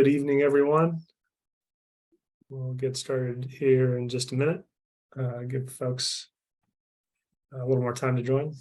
Good evening, everyone. We'll get started here in just a minute. Give folks a little more time to join.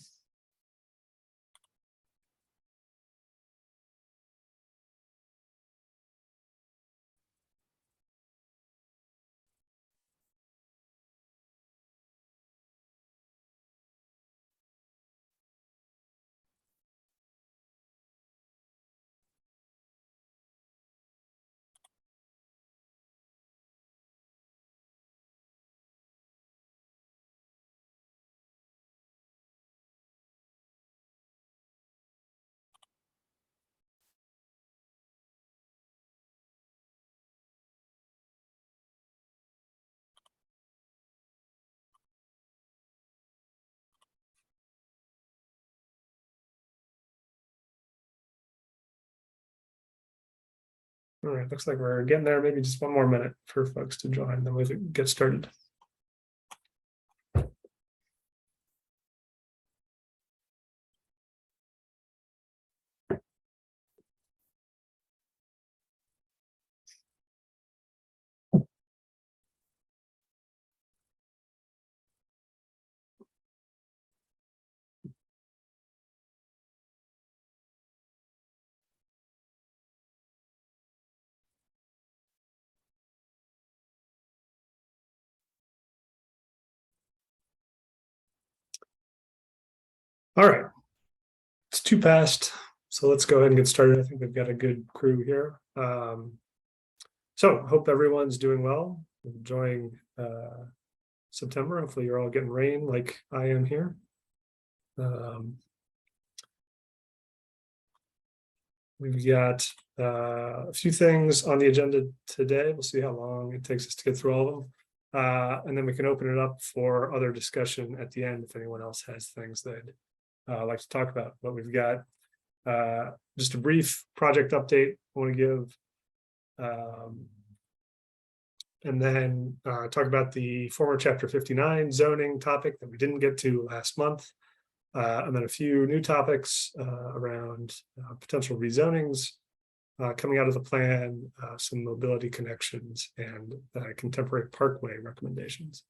All right, looks like we're getting there. Maybe just one more minute for folks to join, then we can get started. All right, it's 2 past, so let's go ahead and get started. I think we've got a good crew here. So hope everyone's doing well, enjoying September. Hopefully you're all getting rain like I am here. We've got a few things on the agenda today. We'll see how long it takes us to get through all of them. And then we can open it up for other discussion at the end if anyone else has things they'd like to talk about. But we've got just a brief project update I want to give. And then talk about the former Chapter 59 zoning topic that we didn't get to last month. And then a few new topics around potential rezonings coming out of the plan, some mobility connections, and contemporary parkway recommendations.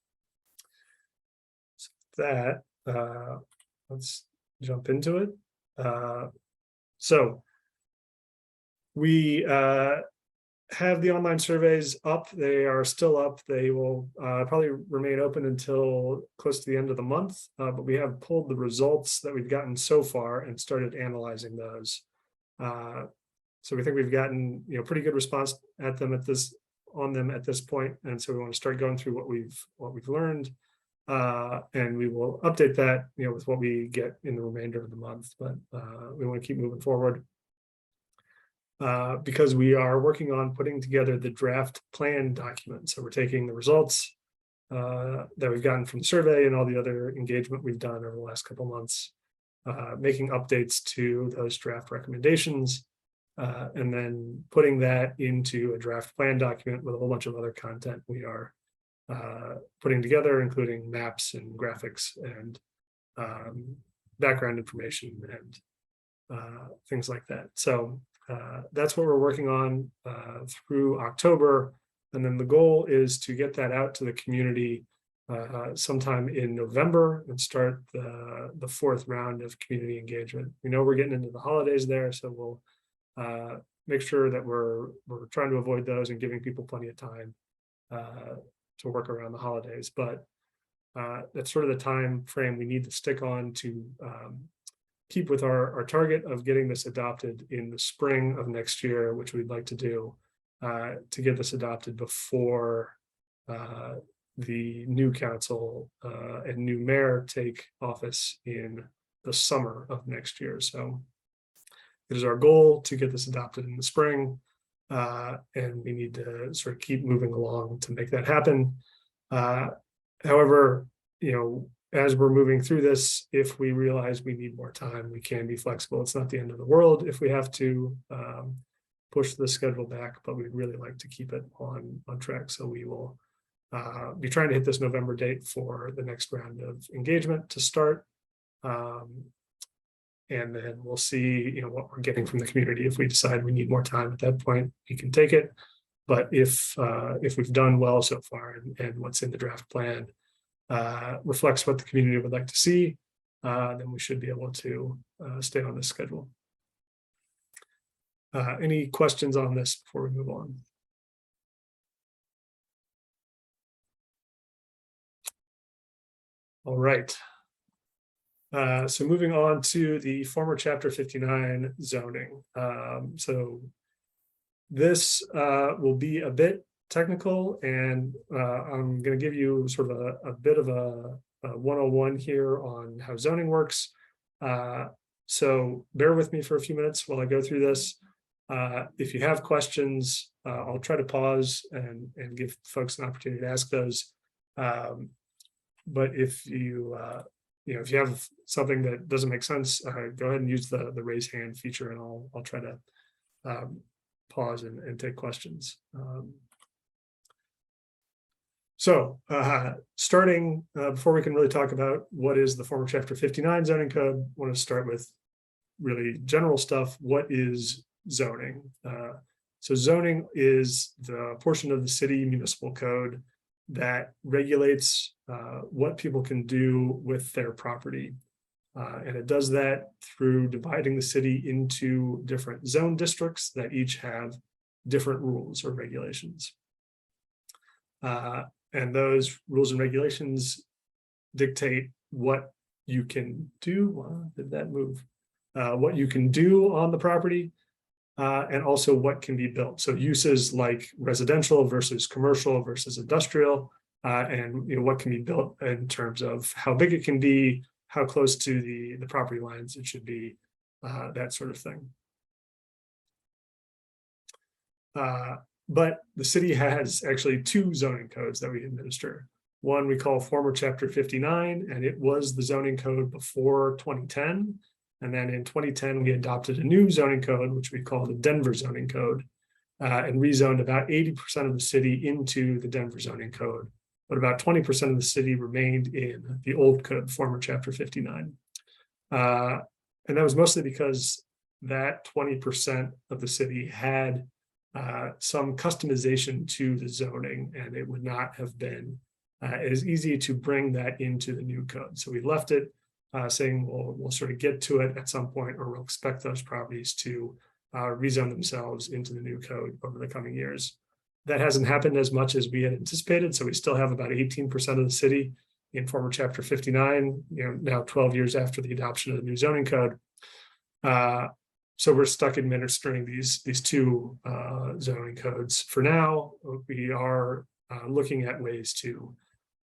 So that, let's jump into it. So we have the online surveys up. They are still up. They will probably remain open until close to the end of the month, but we have pulled the results that we've gotten so far and started analyzing those. So we think we've gotten pretty good response on them at this point, and so we want to start going through what we've learned, and we will update that with what we get in the remainder of the month. But we want to keep moving forward. Because we are working on putting together the draft plan document. So we're taking the results that we've gotten from the survey and all the other engagement we've done over the last couple of months, making updates to those draft recommendations, and then putting that into a draft plan document with a whole bunch of other content we are putting together, including maps and graphics and background information and things like that. So that's what we're working on through October. And then the goal is to get that out to the community sometime in November and start the 4th round of community engagement. We know we're getting into the holidays there, so we'll make sure that we're trying to avoid those and giving people plenty of time to work around the holidays. But that's sort of the time frame we need to stick on to keep with our target of getting this adopted in the spring of next year, which we'd like to do to get this adopted before the new council and new mayor take office in the summer of next year. So it is our goal to get this adopted in the spring, and we need to sort of keep moving along to make that happen. However, as we're moving through this, if we realize we need more time, we can be flexible. It's not the end of the world if we have to push the schedule back, but we'd really like to keep it on track. So we will be trying to hit this November date for the next round of engagement to start. And then we'll see, what we're getting from the community. If we decide we need more time at that point, we can take it. But if we've done well so far, and what's in the draft plan reflects what the community would like to see, then we should be able to stay on this schedule. Any questions on this before we move on? All right. So moving on to the former Chapter 59 zoning. So this will be a bit technical, and I'm going to give you sort of a bit of a 101 here on how zoning works. So bear with me for a few minutes while I go through this. If you have questions, I'll try to pause and give folks an opportunity to ask those. But if you if you have something that doesn't make sense, go ahead and use the raise hand feature, and I'll try to pause and take questions. So starting before we can really talk about what is the former Chapter 59 zoning code, I want to start with really general stuff. What is zoning? So zoning is the portion of the city municipal code that regulates what people can do with their property. And it does that through dividing the city into different zone districts that each have different rules or regulations. And those rules and regulations dictate what you can do. Well, did that move? What you can do on the property, and also what can be built. So uses like residential versus commercial versus industrial, and what can be built in terms of how big it can be, how close to the property lines it should be, that sort of thing. But the city has actually two zoning codes that we administer. One we call former Chapter 59, and it was the zoning code before 2010. And then in 2010, we adopted a new zoning code, which we call the Denver zoning code, and rezoned about 80% of the city into the Denver zoning code. But about 20% of the city remained in the old code, former Chapter 59. And that was mostly because that 20% of the city had some customization to the zoning, and it would not have been as easy to bring that into the new code. So we left it saying we'll sort of get to it at some point, or we'll expect those properties to rezone themselves into the new code over the coming years. That hasn't happened as much as we had anticipated, so we still have about 18% of the city in former Chapter 59, now 12 years after the adoption of the new zoning code. So we're stuck administering these two zoning codes for now. We are looking at ways to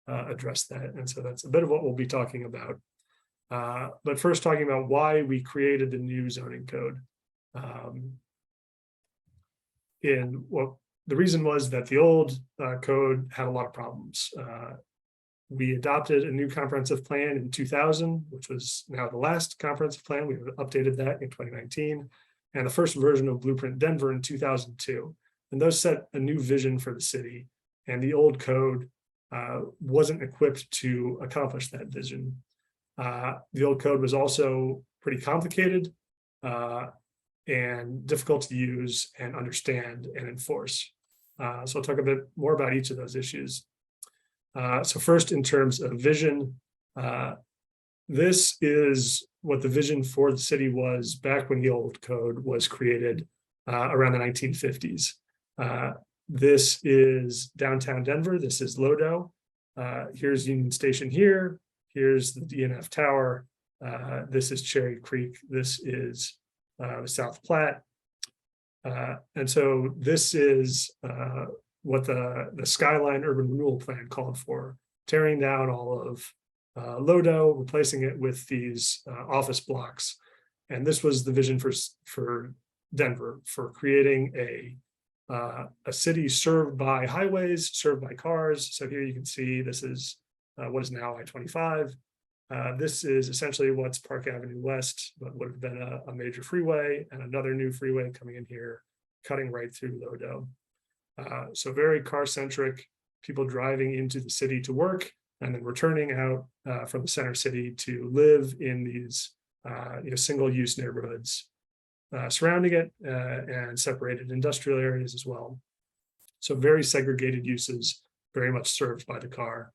address that, and so that's a bit of what we'll be talking about. But first, talking about why we created the new zoning code. The reason was that the old code had a lot of problems. We adopted a new comprehensive plan in 2000, which was now the last comprehensive plan. We updated that in 2019, and the first version of Blueprint Denver in 2002. And those set a new vision for the city, and the old code wasn't equipped to accomplish that vision. The old code was also pretty complicated and difficult to use and understand and enforce. So I'll talk a bit more about each of those issues. So first, in terms of vision, this is what the vision for the city was back when the old code was created around the 1950s. This is downtown Denver. This is Lodo. Here's Union Station here. Here's the DNF Tower. This is Cherry Creek. This is South Platte. And so this is what the Skyline Urban Renewal Plan called for, tearing down all of Lodo, replacing it with these office blocks. And this was the vision for Denver, for creating a city served by highways, served by cars. So here you can see this is what is now I-25. This is essentially what's Park Avenue West, but would have been a major freeway, and another new freeway coming in here, cutting right through Lodo. So very car-centric, people driving into the city to work, and then returning out from the center city to live in these single-use neighborhoods surrounding it, and separated industrial areas as well. So very segregated uses, very much served by the car.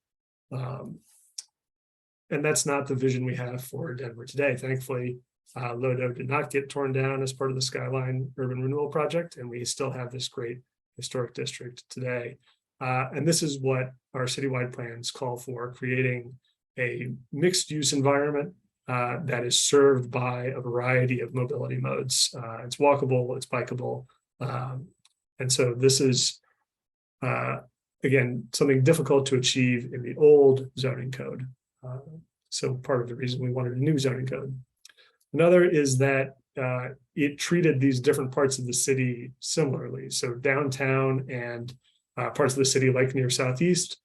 And that's not the vision we have for Denver today. Thankfully, Lodo did not get torn down as part of the Skyline Urban Renewal Project, and we still have this great historic district today. And this is what our citywide plans call for, creating a mixed-use environment that is served by a variety of mobility modes. It's walkable, it's bikeable. And so this is, again, something difficult to achieve in the old zoning code. So part of the reason we wanted a new zoning code. Another is that it treated these different parts of the city similarly. So downtown and parts of the city like near Southeast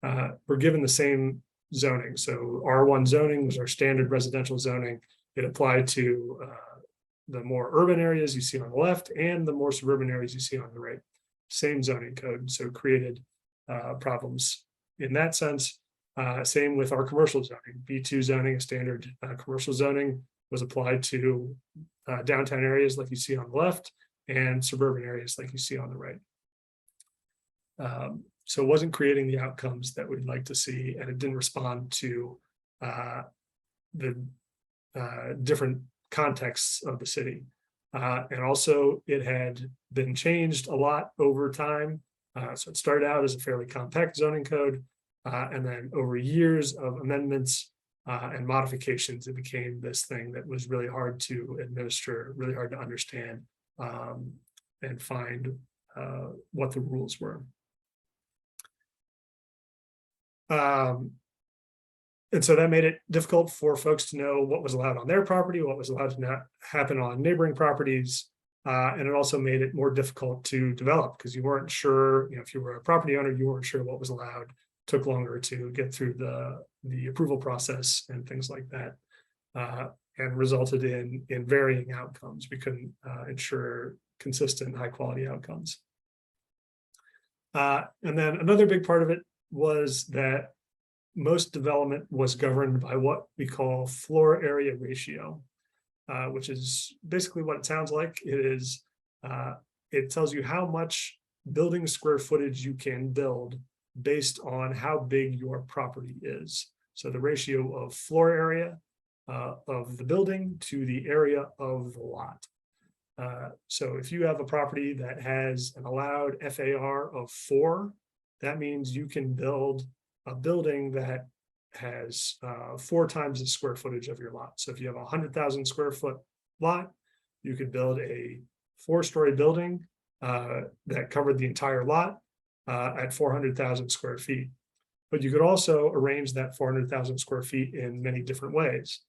were given the same zoning. So R1 zoning was our standard residential zoning. It applied to the more urban areas you see on the left and the more suburban areas you see on the right. Same zoning code, so created problems in that sense. Same with our commercial zoning. B2 zoning, a standard commercial zoning, was applied to downtown areas like you see on the left and suburban areas like you see on the right. So it wasn't creating the outcomes that we'd like to see, and it didn't respond to the different contexts of the city. And also it had been changed a lot over time. So it started out as a fairly compact zoning code, and then over years of amendments and modifications, it became this thing that was really hard to administer, really hard to understand, and find what the rules were. And so that made it difficult for folks to know what was allowed on their property, what was allowed to not happen on neighboring properties. And it also made it more difficult to develop because you weren't sure, if you were a property owner, you weren't sure what was allowed. It took longer to get through the approval process and things like that, and resulted in varying outcomes. We couldn't ensure consistent, high quality outcomes. And then another big part of it was that most development was governed by what we call floor area ratio, which is basically what it sounds like. It tells you how much building square footage you can build based on how big your property is. So the ratio of floor area of the building to the area of the lot. So if you have a property that has an allowed FAR of 4, that means you can build a building that has 4 times the square footage of your lot. So if you have a 100,000 square foot lot, you could build a 4-story building that covered the entire lot at 400,000 square feet. But you could also arrange that 400,000 square feet in many different ways.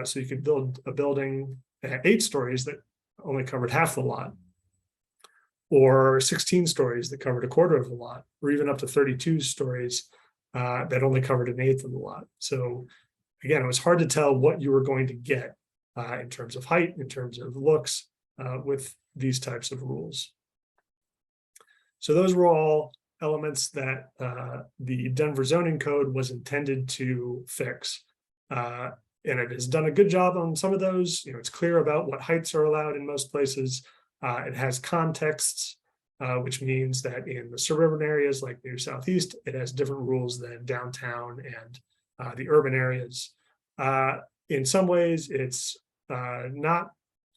So you could build a building at 8 stories that only covered half the lot, or 16 stories that covered a quarter of the lot, or even up to 32 stories that only covered an eighth of the lot. So again, it was hard to tell what you were going to get in terms of height, in terms of looks, with these types of rules. So those were all elements that the Denver zoning code was intended to fix. And it has done a good job on some of those. It's clear about what heights are allowed in most places. It has contexts, which means that in the suburban areas like near Southeast, it has different rules than downtown and the urban areas. In some ways, it's not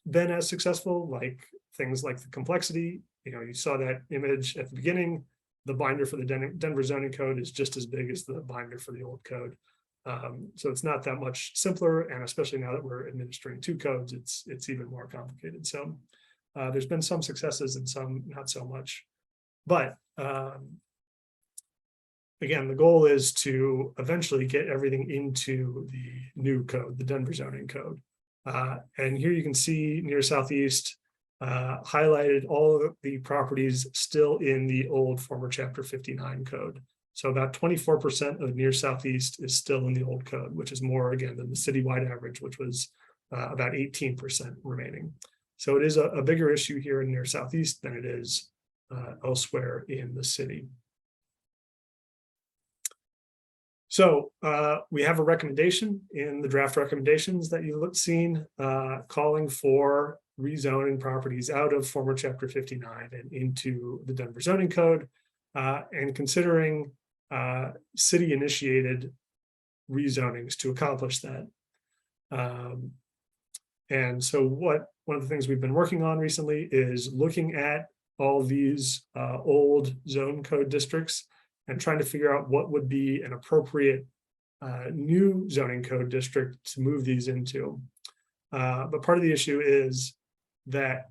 been as successful, like things like the complexity. You saw that image at the beginning. The binder for the Denver zoning code is just as big as the binder for the old code. So it's not that much simpler, and especially now that we're administering 2 codes, it's even more complicated. So there's been some successes and some not so much. But again, the goal is to eventually get everything into the new code, the Denver zoning code. And here you can see near Southeast highlighted all of the properties still in the old former Chapter 59 code. So about 24% of near Southeast is still in the old code, which is more, again, than the citywide average, which was about 18% remaining. So it is a bigger issue here in near Southeast than it is elsewhere in the city. So we have a recommendation in the draft recommendations that you've seen, calling for rezoning properties out of former Chapter 59 and into the Denver zoning code, and considering city-initiated rezonings to accomplish that. And so one of the things we've been working on recently is looking at all these old zone code districts and trying to figure out what would be an appropriate new zoning code district to move these into. But part of the issue is that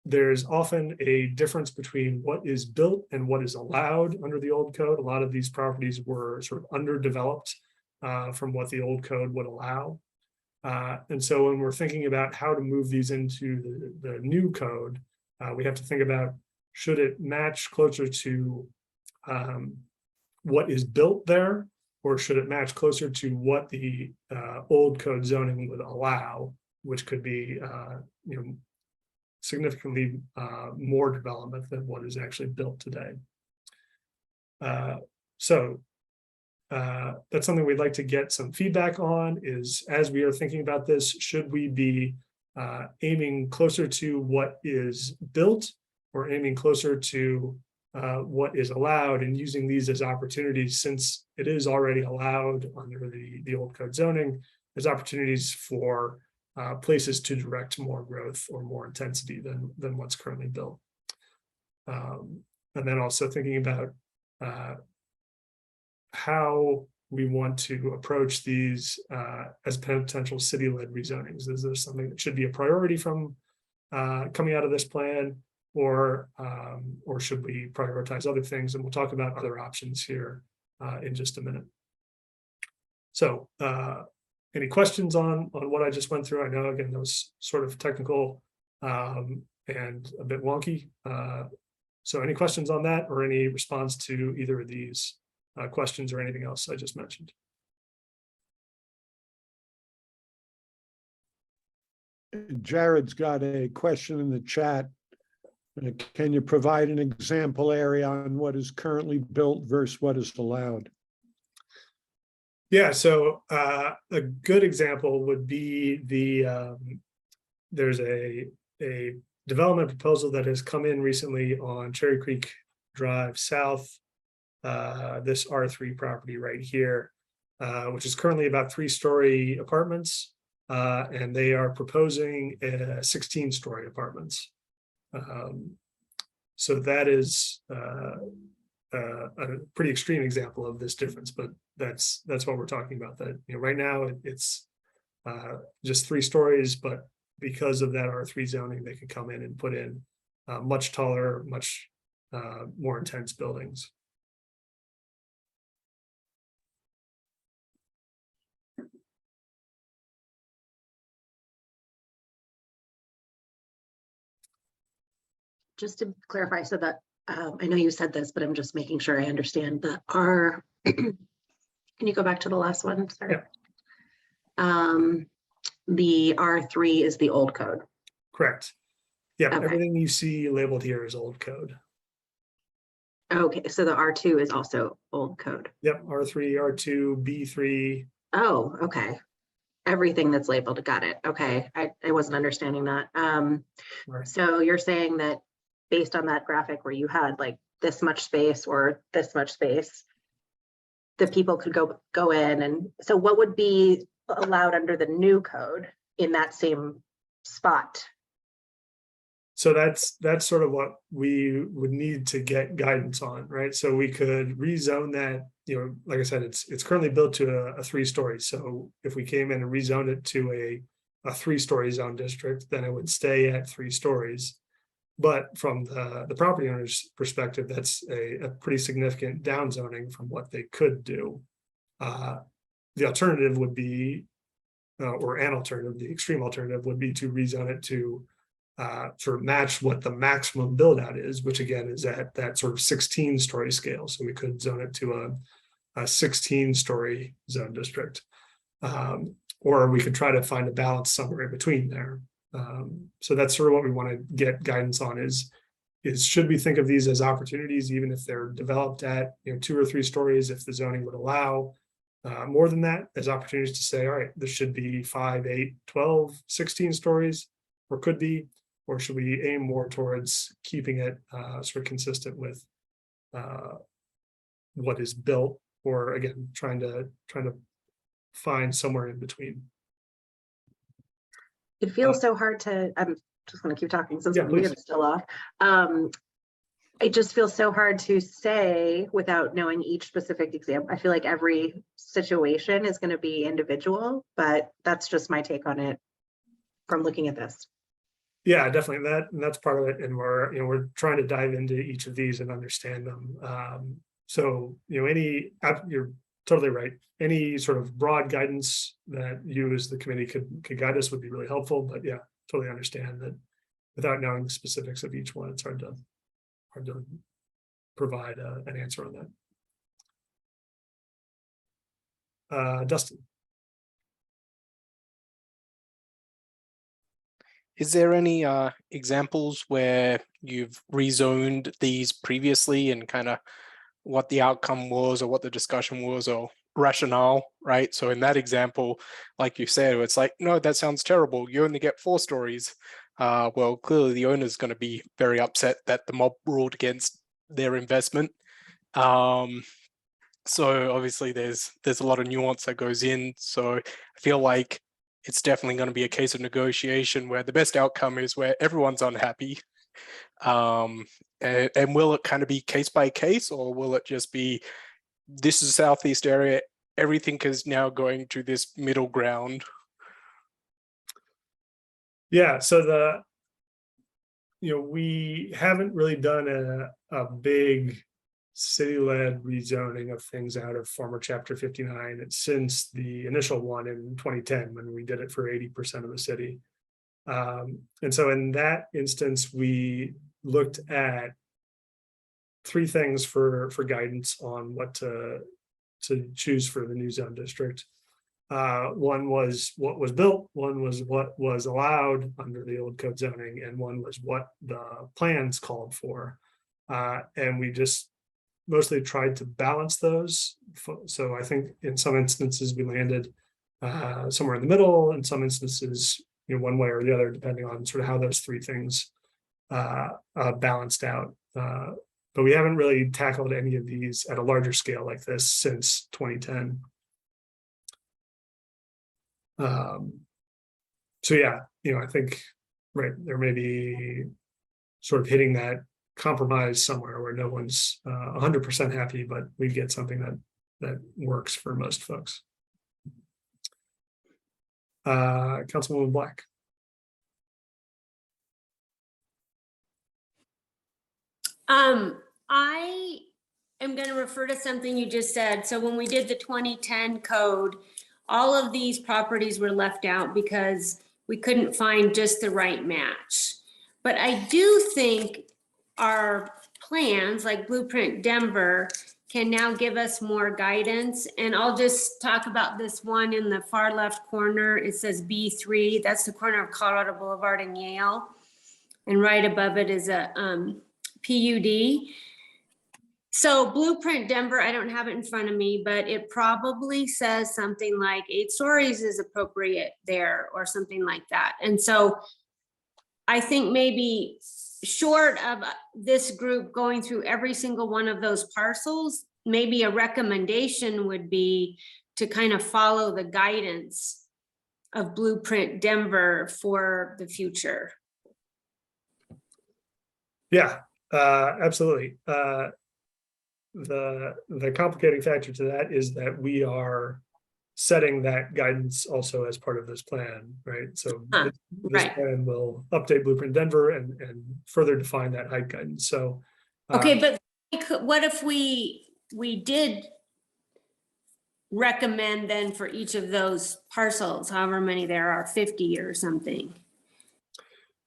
there's often a difference between what is built and what is allowed under the old code. A lot of these properties were sort of underdeveloped from what the old code would allow. And so when we're thinking about how to move these into the new code, we have to think about, should it match closer to what is built there, or should it match closer to what the old code zoning would allow, which could be significantly more development than what is actually built today. So that's something we'd like to get some feedback on, is as we are thinking about this, should we be aiming closer to what is built, or aiming closer to what is allowed, and using these as opportunities, since it is already allowed under the old code zoning, as opportunities for places to direct more growth or more intensity than what's currently built. And then also thinking about how we want to approach these as potential city-led rezonings. Is there something that should be a priority from coming out of this plan, or should we prioritize other things? And we'll talk about other options here in just a minute. So any questions on what I just went through? I know, again, that was sort of technical and a bit wonky. So any questions on that, or any response to either of these questions or anything else I just mentioned? Jared's got a question in the chat. Can you provide an example area on what is currently built versus what is allowed? Yeah, so a good example would be there's a development proposal that has come in recently on Cherry Creek Drive South, this R3 property right here, which is currently about 3-story apartments, and they are proposing 16-story apartments. So that is a pretty extreme example of this difference, but that's what we're talking about. That right now it's just 3 stories, but because of that R3 zoning, they can come in and put in much taller, much more intense buildings. Just to clarify, so that I know you said this, but I'm just making sure I understand the R. Can you go back to the last one? Sorry. Yeah. The R3 is the old code. Correct. Yeah, okay. Everything you see labeled here is old code. Okay, so the R2 is also old code. Yep, R3, R2, B3. Oh, okay. Everything that's labeled, got it. Okay, I wasn't understanding that. Right. So you're saying that based on that graphic where you had like this much space or this much space, the people could go in, and so what would be allowed under the new code in that same spot? So that's sort of what we would need to get guidance on, right? So we could rezone that, like I said, it's currently built to a 3-story. So if we came in and rezoned it to a 3-story zone district, then it would stay at 3 stories. But from the property owner's perspective, that's a pretty significant downzoning from what they could do. The alternative would be, or an alternative, the extreme alternative would be to rezone it to sort of match what the maximum build out is, which again is at that sort of 16-story scale. So we could zone it to a 16-story zone district, or we could try to find a balance somewhere in between there. So that's sort of what we want to get guidance on, is should we think of these as opportunities, even if they're developed at 2 or 3 stories, if the zoning would allow, more than that, there's opportunities to say, all right, this should be 5, 8, 12, 16 stories, or could be, or should we aim more towards keeping it sort of consistent with what is built, or again, trying to find somewhere in between. It feels so hard to, I'm just gonna keep talking since Yeah, the please. music's still off. It just feels so hard to say without knowing each specific example. I feel like every situation is gonna be individual, but that's just my take on it from looking at this. Yeah, definitely. That's part of it. And we're trying to dive into each of these and understand them. So, you're totally right. Any sort of broad guidance that you as the committee could guide us would be really helpful. But yeah, totally understand that without knowing the specifics of each one, it's hard to provide an answer on that. Dustin. Is there any examples where you've rezoned these previously and kind of what the outcome was or what the discussion was or rationale, right? So in that example, like you said, it's like, no, that sounds terrible. You only get 4 stories. Well, clearly the owner's going to be very upset that the mob ruled against their investment. So obviously there's a lot of nuance that goes in. So I feel like it's definitely going to be a case of negotiation where the best outcome is where everyone's unhappy. And will it kind of be case by case, or will it just be, this is Southeast area, everything is now going to this middle ground? Yeah, so we haven't really done a big city-led rezoning of things out of former Chapter 59 since the initial one in 2010, when we did it for 80% of the city. And so in that instance, we looked at 3 things for guidance on what to choose for the new zone district. One was what was built, one was what was allowed under the old code zoning, and one was what the plans called for. And we just mostly tried to balance those. So I think in some instances we landed somewhere in the middle, in some instances, one way or the other, depending on sort of how those 3 things balanced out. But we haven't really tackled any of these at a larger scale like this since 2010. So yeah, I think, right, there may be sort of hitting that compromise somewhere where no one's 100% happy, but we get something that works for most folks. Councilwoman Black. I am going to refer to something you just said. So when we did the 2010 code, all of these properties were left out because we couldn't find just the right match. But I do think our plans, like Blueprint Denver, can now give us more guidance. And I'll just talk about this one in the far left corner. It says B3. That's the corner of Colorado Boulevard and Yale. And right above it is a PUD. So Blueprint Denver, I don't have it in front of me, but it probably says something like 8 stories is appropriate there or something like that. And so I think maybe short of this group going through every single one of those parcels, maybe a recommendation would be to kind of follow the guidance of Blueprint Denver for the future. Yeah, absolutely. The complicating factor to that is that we are setting that guidance also as part of this plan, right? So this right. plan will update Blueprint Denver and further define that height guidance. So okay, but what if we did recommend then for each of those parcels, however many there are, 50 or something?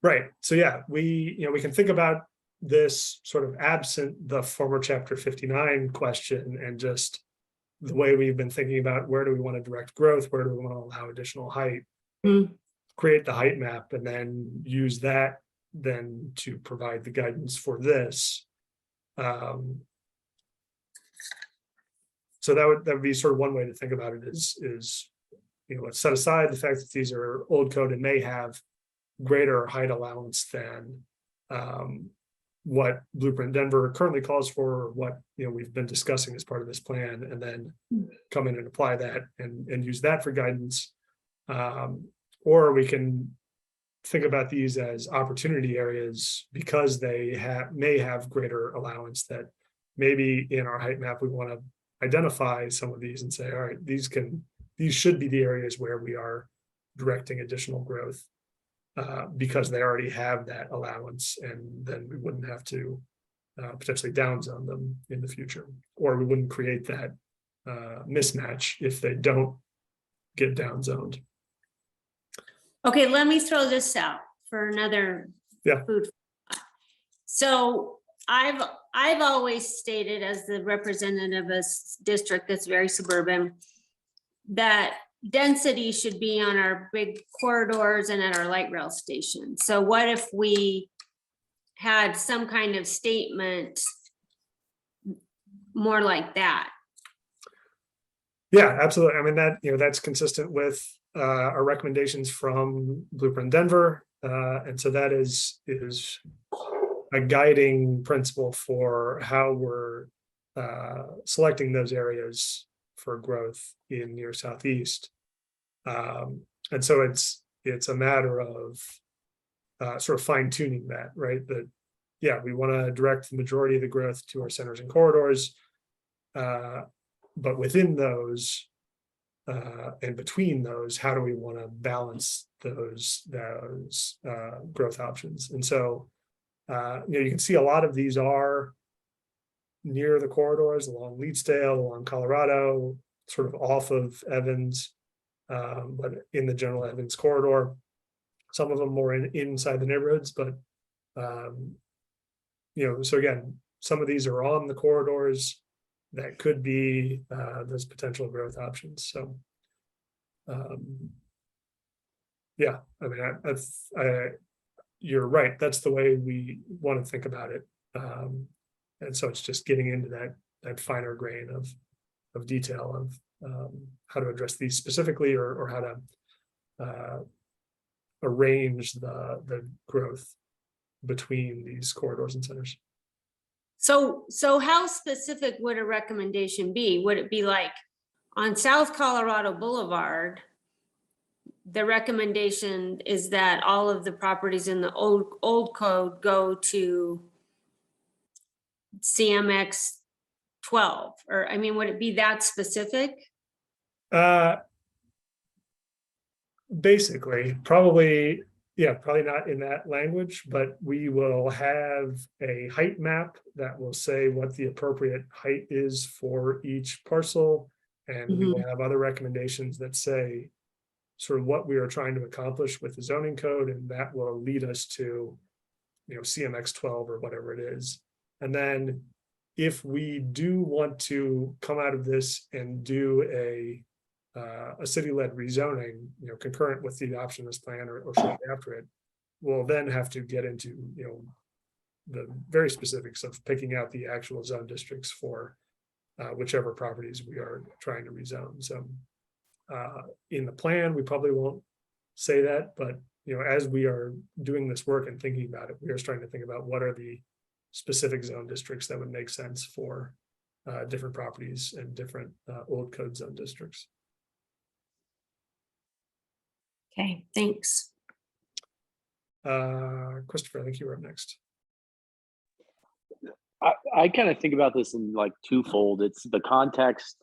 Right. So yeah, we can think about this sort of absent the former Chapter 59 question, and just the way we've been thinking about where do we want to direct growth, where do we want to allow additional height, create the height map, and then use that then to provide the guidance for this. So So that would be sort of one way to think about it is, let's set aside the fact that these are old code and may have greater height allowance than what Blueprint Denver currently calls for, or what we've been discussing as part of this plan, and then come in and apply that and use that for guidance. Or we can think about these as opportunity areas because they may have greater allowance, that maybe in our height map we want to identify some of these and say, all right, these should be the areas where we are directing additional growth, because they already have that allowance, and then we wouldn't have to potentially downzone them in the future, or we wouldn't create that mismatch if they don't get downzoned. Okay, let me throw this out for another Yeah. food. So I've always stated, as the representative of a district that's very suburban, that density should be on our big corridors and at our light rail stations. So what if we had some kind of statement more like that? Yeah, absolutely. I mean, that's consistent with our recommendations from Blueprint Denver. And so that is a guiding principle for how we're selecting those areas for growth in near southeast. And so it's a matter of sort of fine tuning that, right? That, yeah, we want to direct the majority of the growth to our centers and corridors. But within those and between those, how do we want to balance those growth options? And so, you can see a lot of these are near the corridors, along Leedsdale, along Colorado, sort of off of Evans, but in the general Evans corridor. Some of them more inside the neighborhoods, but so again, some of these are on the corridors that could be those potential growth options. So, yeah, I mean, you're right. That's the way we want to think about it. And so it's just getting into that finer grain of detail of how to address these specifically, or how to arrange the growth between these corridors and centers. So how specific would a recommendation be? Would it be like on South Colorado Boulevard, the recommendation is that all of the properties in the old code go to CMX 12? Or, I mean, would it be that specific? Basically, probably not in that language, but we will have a height map that will say what the appropriate height is for each parcel. And we will have other recommendations that say sort of what we are trying to accomplish with the zoning code, and that will lead us to, CMX 12 or whatever it is. And then if we do want to come out of this and do a city-led rezoning, concurrent with the adoption of this plan, or shortly after it, we'll then have to get into, the very specifics of picking out the actual zone districts for whichever properties we are trying to rezone. So in the plan, we probably won't say that, but as we are doing this work and thinking about it, we are starting to think about what are the specific zone districts that would make sense for different properties and different old code zone districts. Okay, thanks. Christopher, I think you were up next. I kind of think about this in like twofold. It's the context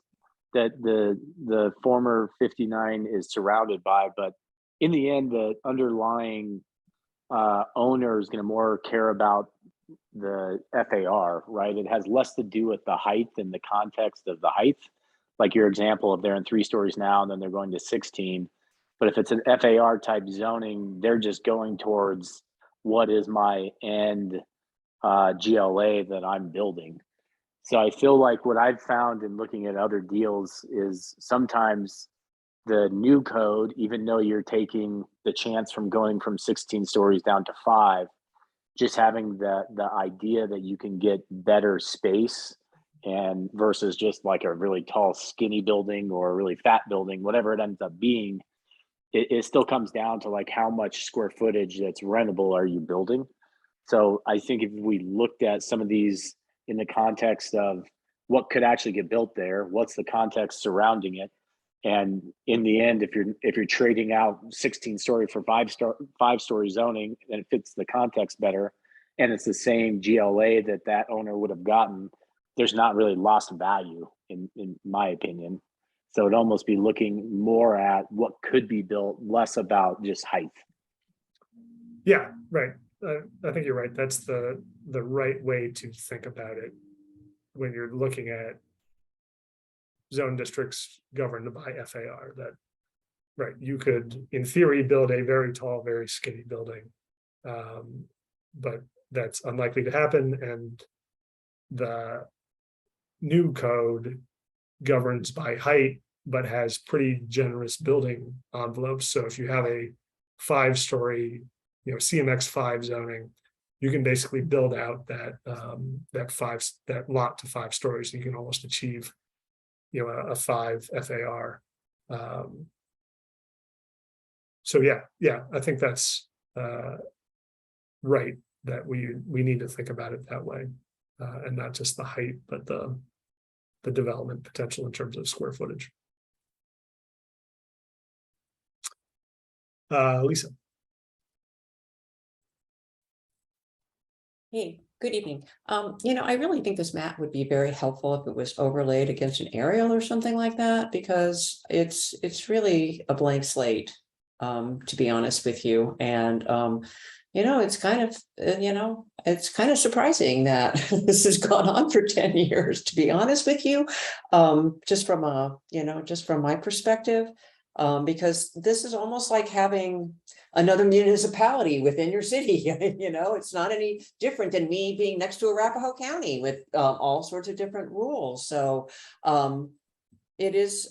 that the former 59 is surrounded by, but in the end, the underlying owner is going to more care about the FAR, right? It has less to do with the height than the context of the height. Like your example of they're in 3 stories now, and then they're going to 16. But if it's an FAR type zoning, they're just going towards what is my end GLA that I'm building. So I feel like what I've found in looking at other deals is sometimes the new code, even though you're taking the chance from going from 16 stories down to 5, just having the idea that you can get better space and versus just like a really tall, skinny building or a really fat building, whatever it ends up being, it still comes down to like how much square footage that's rentable are you building. So I think if we looked at some of these in the context of what could actually get built there, what's the context surrounding it, and in the end, if you're trading out 16-story for five-story zoning, then it fits the context better, and it's the same GLA that owner would have gotten, there's not really lost value in my opinion. So it'd almost be looking more at what could be built, less about just height. Yeah, right. I think you're right. That's the right way to think about it when you're looking at zone districts governed by FAR. That, right, you could, in theory, build a very tall, very skinny building, but that's unlikely to happen. And the new code governs by height, but has pretty generous building envelopes. So if you have a 5-story, CMX 5 zoning, you can basically build out that lot to 5 stories. You can almost achieve, a 5 FAR. So yeah, I think that's right, that we need to think about it that way, and not just the height, but the development potential in terms of square footage. Lisa. Hey, good evening. I really think this map would be very helpful if it was overlaid against an aerial or something like that, because it's really a blank slate, to be honest with you. And it's kind of, it's kind of surprising that this has gone on for 10 years, to be honest with you. Just from my perspective, because this is almost like having another municipality within your city. It's not any different than me being next to Arapahoe County with all sorts of different rules. So it is,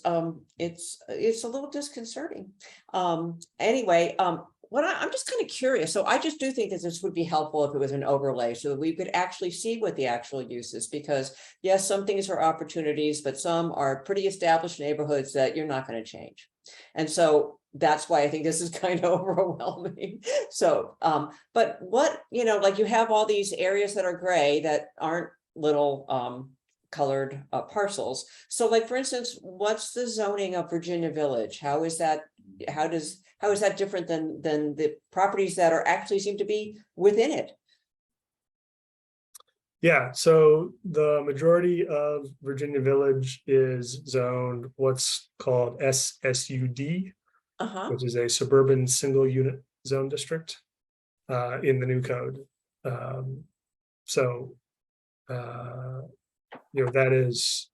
it's a little disconcerting. Anyway, I'm just kind of curious. So I just do think that this would be helpful if it was an overlay so that we could actually see what the actual use is, because yes, some things are opportunities, but some are pretty established neighborhoods that you're not going to change. And so that's why I think this is kind of overwhelming. So, but what, like you have all these areas that are gray that aren't little colored parcels. So like, for instance, what's the zoning of Virginia Village? How is that different than the properties that are actually seem to be within it? Yeah, so the majority of Virginia Village is zoned what's called SSUD, which is a suburban single unit zone district in the new code. That is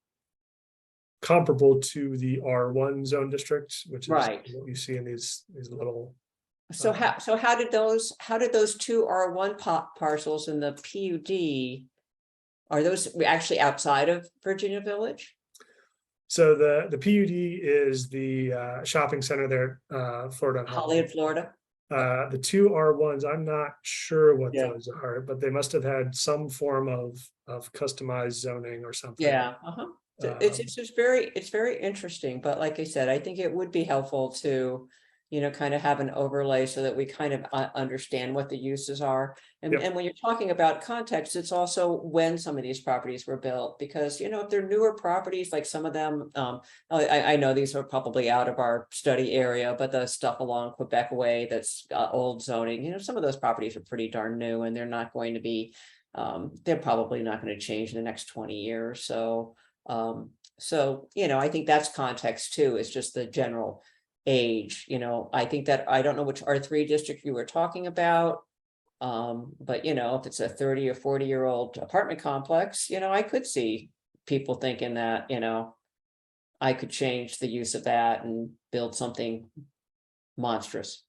comparable to the R1 zone district, which is right, what you see in these little. So how did those two R1 parcels in the PUD, are those actually outside of Virginia Village? So the PUD is the shopping center there, Florida. Hollywood, Florida. The two R1s, I'm not sure what those are, but they must have had some form of customized zoning or something. Yeah. It's very interesting, but like I said, I think it would be helpful to, kind of have an overlay so that we kind of understand what the uses are. And, and when you're talking about context, it's also when some of these properties were built, because, if they're newer properties, like some of them, I know these are probably out of our study area, but the stuff along Quebec Way, that's old zoning, some of those properties are pretty darn new, and they're not going to be, they're probably not going to change in the next 20 years. So, I think that's context too, is just the general age. I think that, I don't know which R3 district you were talking about, but if it's a 30 or 40-year-old apartment complex, I could see people thinking that, I could change the use of that and build something monstrous.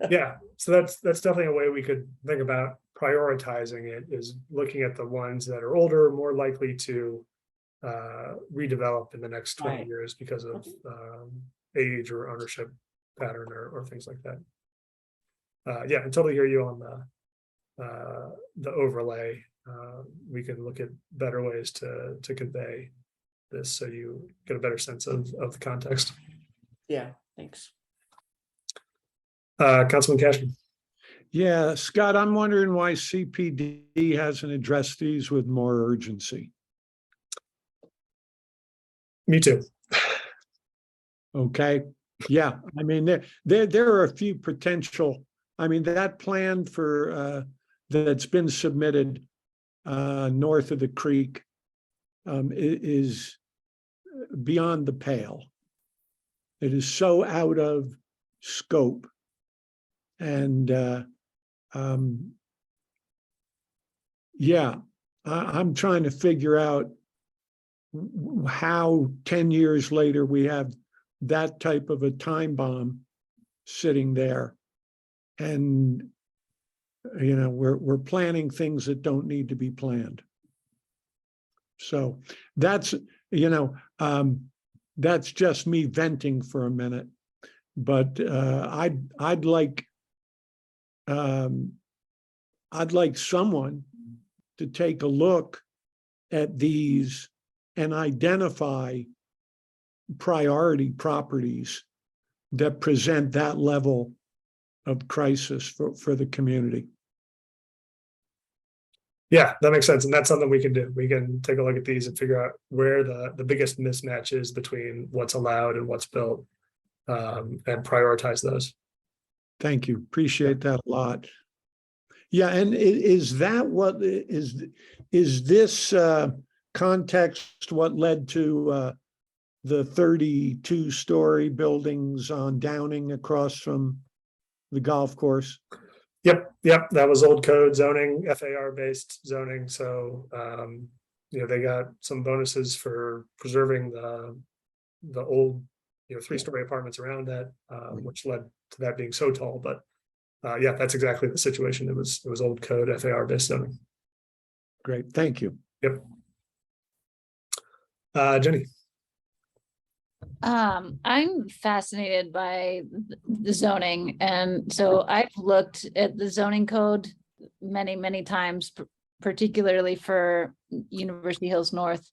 Yeah, so that's definitely a way we could think about prioritizing it, is looking at the ones that are older, more likely to redevelop in the next 20 years because of age or ownership pattern or things like that. I totally hear you on the overlay. we can look at better ways to convey this, so you get a better sense of the context. Yeah, thanks. Councilman Cashman. Yeah, Scott, I'm wondering why CPD hasn't addressed these with more urgency. Me too. Okay, yeah, I mean, there are a few potential, I mean, that plan for, that's been submitted north of the creek is beyond the pale. It is so out of scope. And yeah, I'm trying to figure out how 10 years later we have that type of a time bomb sitting there. And, you know, we're planning things that don't need to be planned. So that's, you know, that's just me venting for a minute. But I'd like someone to take a look at these and identify priority properties that present that level of crisis for the community. Yeah, that makes sense. And that's something we can do. We can take a look at these and figure out where the biggest mismatch is between what's allowed and what's built, and prioritize those. Thank you. Appreciate that a lot. Yeah, and is that what is this context what led to the 32-story buildings on Downing across from the golf course? Yep, that was old code zoning, FAR based zoning. So you know, they got some bonuses for preserving the old, you know, 3-story apartments around that, which led to that being so tall. But yeah, that's exactly the situation. It was old code, FAR based zoning. Great, thank you. Yep. Jenny. I'm fascinated by the zoning, and so I've looked at the zoning code many times, particularly for University Hills North,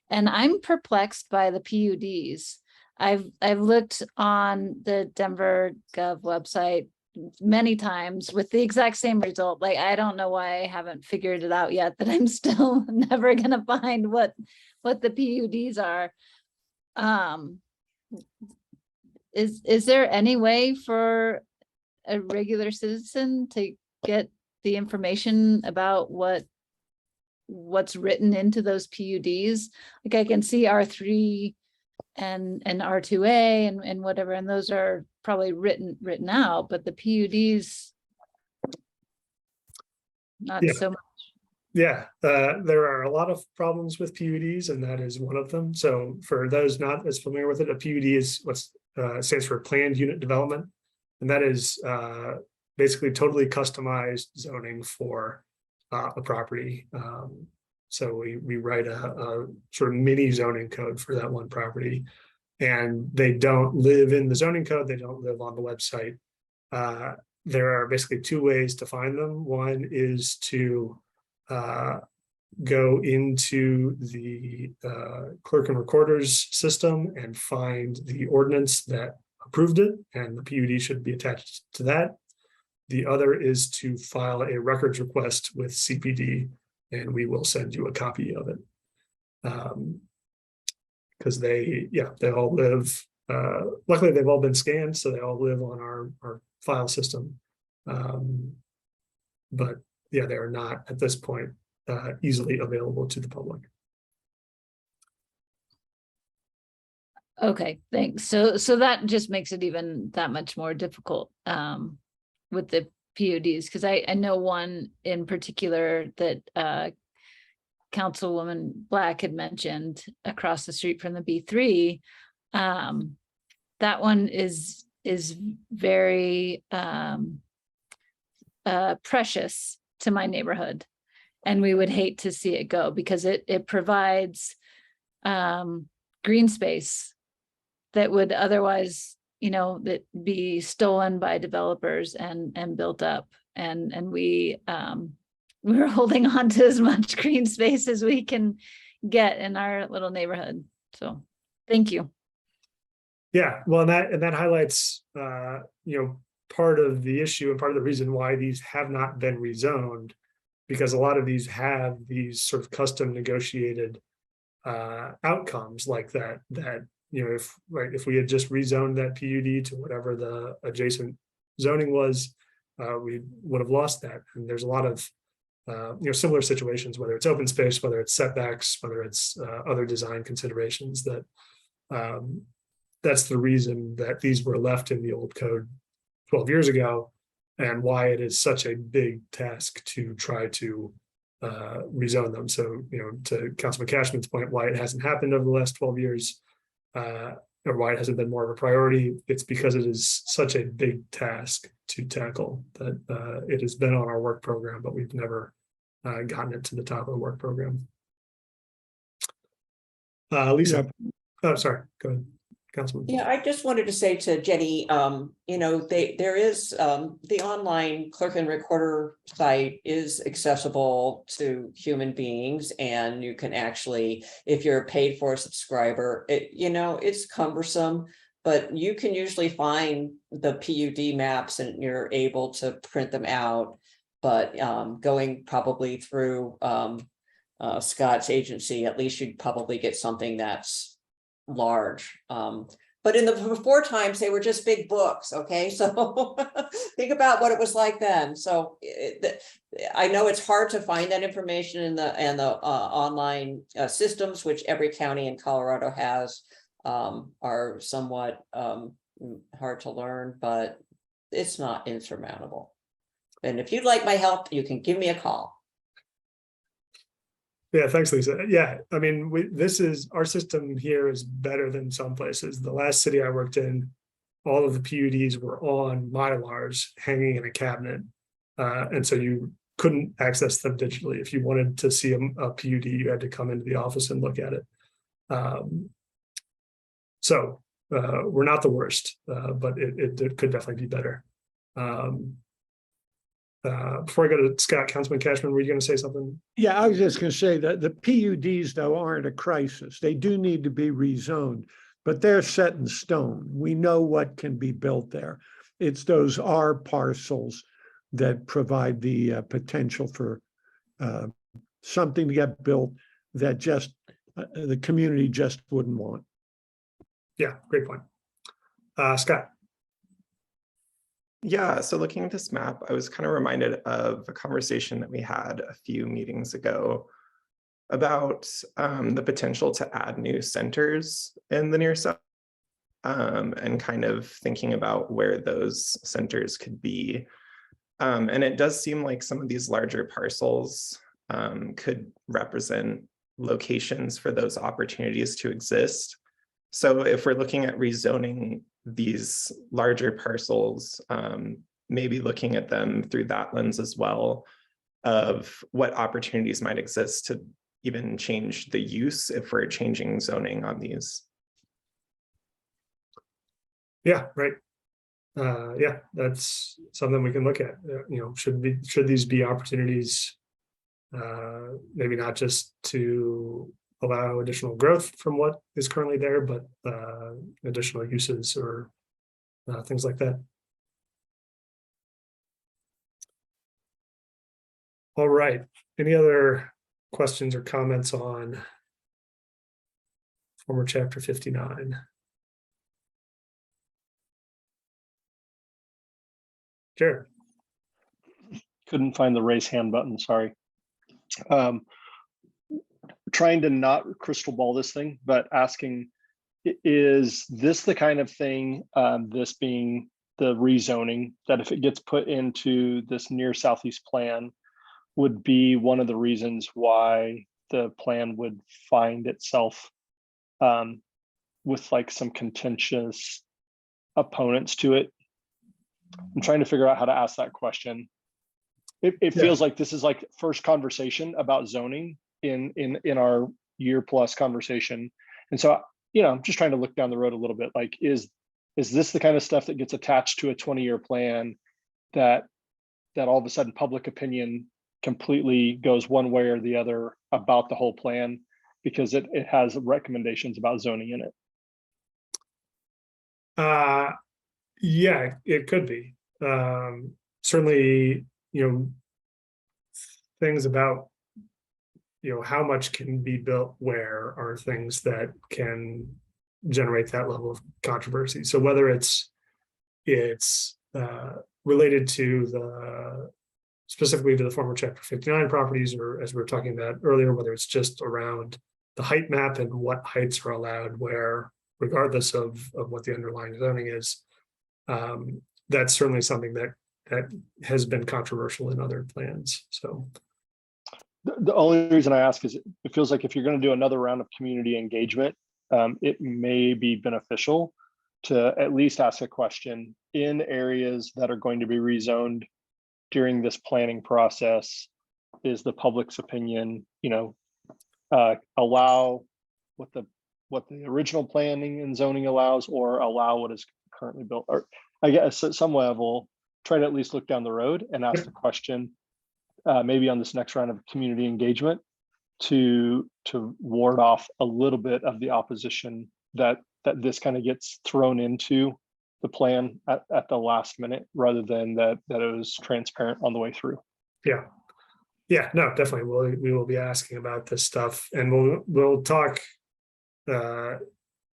and I'm perplexed by the PUDs. I've looked on the Denver Gov website many times with the exact same result. Like, I don't know why I haven't figured it out yet, that I'm still never gonna find what the PUDs are. Is there any way for a regular citizen to get the information about what's written into those PUDs? Like, I can see R3 and R2A and whatever, and those are probably written out, but the PUDs, not Yeah. so much. Yeah, there are a lot of problems with PUDs, and that is one of them. So for those not as familiar with it, a PUD is what's stands for planned unit development, and that is basically totally customized zoning for a property. So we write a sort of mini zoning code for that one property, and they don't live in the zoning code. They don't live on the website. There are basically two ways to find them. One is to go into the clerk and recorder's system and find the ordinance that approved it, and the PUD should be attached to that. The other is to file a records request with CPD, and we will send you a copy of it. Because they all live, luckily they've all been scanned, so they all live on our file system. But yeah, they are not at this point easily available to the public. Okay, thanks. So that just makes it even that much more difficult with the PUDs, because I know one in particular that Councilwoman Black had mentioned across the street from the B3. That one is very precious to my neighborhood, and we would hate to see it go, because it provides green space that would otherwise, you know, that be stolen by developers and built up. And we we're holding on to as much green space as we can get in our little neighborhood. So thank you. Yeah, well, and that highlights, part of the issue and part of the reason why these have not been rezoned, because a lot of these have these sort of custom negotiated outcomes like that, if we had just rezoned that PUD to whatever the adjacent zoning was, we would have lost that. And there's a lot of, similar situations, whether it's open space, whether it's setbacks, whether it's other design considerations that, that's the reason that these were left in the old code 12 years ago, and why it is such a big task to try to rezone them. So, to Councilman Cashman's point, why it hasn't happened over the last 12 years, or why it hasn't been more of a priority, it's because it is such a big task to tackle that it has been on our work program, but we've never gotten it to the top of the work program. Lisa, oh, sorry, go ahead, Councilman. Yeah, I just wanted to say to Jenny, there is the online clerk and recorder site is accessible to human beings, and you can actually, if you're a paid for subscriber, it's cumbersome, but you can usually find the PUD maps and you're able to print them out. But going probably through Scott's agency, at least you'd probably get something that's large. But in the before times, they were just big books. Okay, so think about what it was like then. So I know it's hard to find that information in the online systems, which every county in Colorado has, are somewhat hard to learn, but it's not insurmountable. And if you'd like my help, you can give me a call. Yeah, thanks, Lisa. Yeah, I mean, our system here is better than some places. The last city I worked in, all of the PUDs were on Mylars hanging in a cabinet. And so you couldn't access them digitally. If you wanted to see a PUD, you had to come into the office and look at it. So we're not the worst, but it could definitely be better. Before I go to Scott, Councilman Cashman, were you going to say something? Yeah, I was just going to say that the PUDs, though, aren't a crisis. They do need to be rezoned, but they're set in stone. We know what can be built there. It's those R parcels that provide the potential for something to get built that just the community just wouldn't want. Yeah, great point. Scott. Yeah, so looking at this map, I was kind of reminded of a conversation that we had a few meetings ago about the potential to add new centers in the near south, and kind of thinking about where those centers could be. And it does seem like some of these larger parcels could represent locations for those opportunities to exist. So if we're looking at rezoning these larger parcels, maybe looking at them through that lens as well, of what opportunities might exist to even change the use if we're changing zoning on these. Yeah, right. Yeah, that's something we can look at. Should these be opportunities, maybe not just to allow additional growth from what is currently there, but additional uses or things like that. All right. Any other questions or comments on former chapter 59? Jared. Couldn't find the raise hand button, sorry. Trying to not crystal ball this thing, but asking, is this the kind of thing, this being the rezoning, that if it gets put into this near southeast plan, would be one of the reasons why the plan would find itself with like some contentious opponents to it? I'm trying to figure out how to ask that question. It feels like this is like first conversation about zoning in our year plus conversation. And so, I'm just trying to look down the road a little bit, like, is this the kind of stuff that gets attached to a 20-year plan that all of a sudden public opinion completely goes one way or the other about the whole plan because it has recommendations about zoning in it. Yeah, it could be. Certainly, things about, how much can be built where are things that can generate that level of controversy. So whether it's related to specifically to the former Chapter 59 properties, or as we were talking about earlier, whether it's just around the height map and what heights are allowed where, regardless of what the underlying zoning is, that's certainly something that has been controversial in other plans. So The only reason I ask is it feels like if you're going to do another round of community engagement, it may be beneficial to at least ask a question in areas that are going to be rezoned during this planning process. Is the public's opinion, allow what the original planning and zoning allows, or allow what is currently built? Or I guess at some level, try to at least look down the road and ask the question, maybe on this next round of community engagement, to ward off a little bit of the opposition that this kind of gets thrown into the plan at the last minute, rather than that it was transparent on the way through. Yeah, no, definitely. We will be asking about this stuff, and we'll talk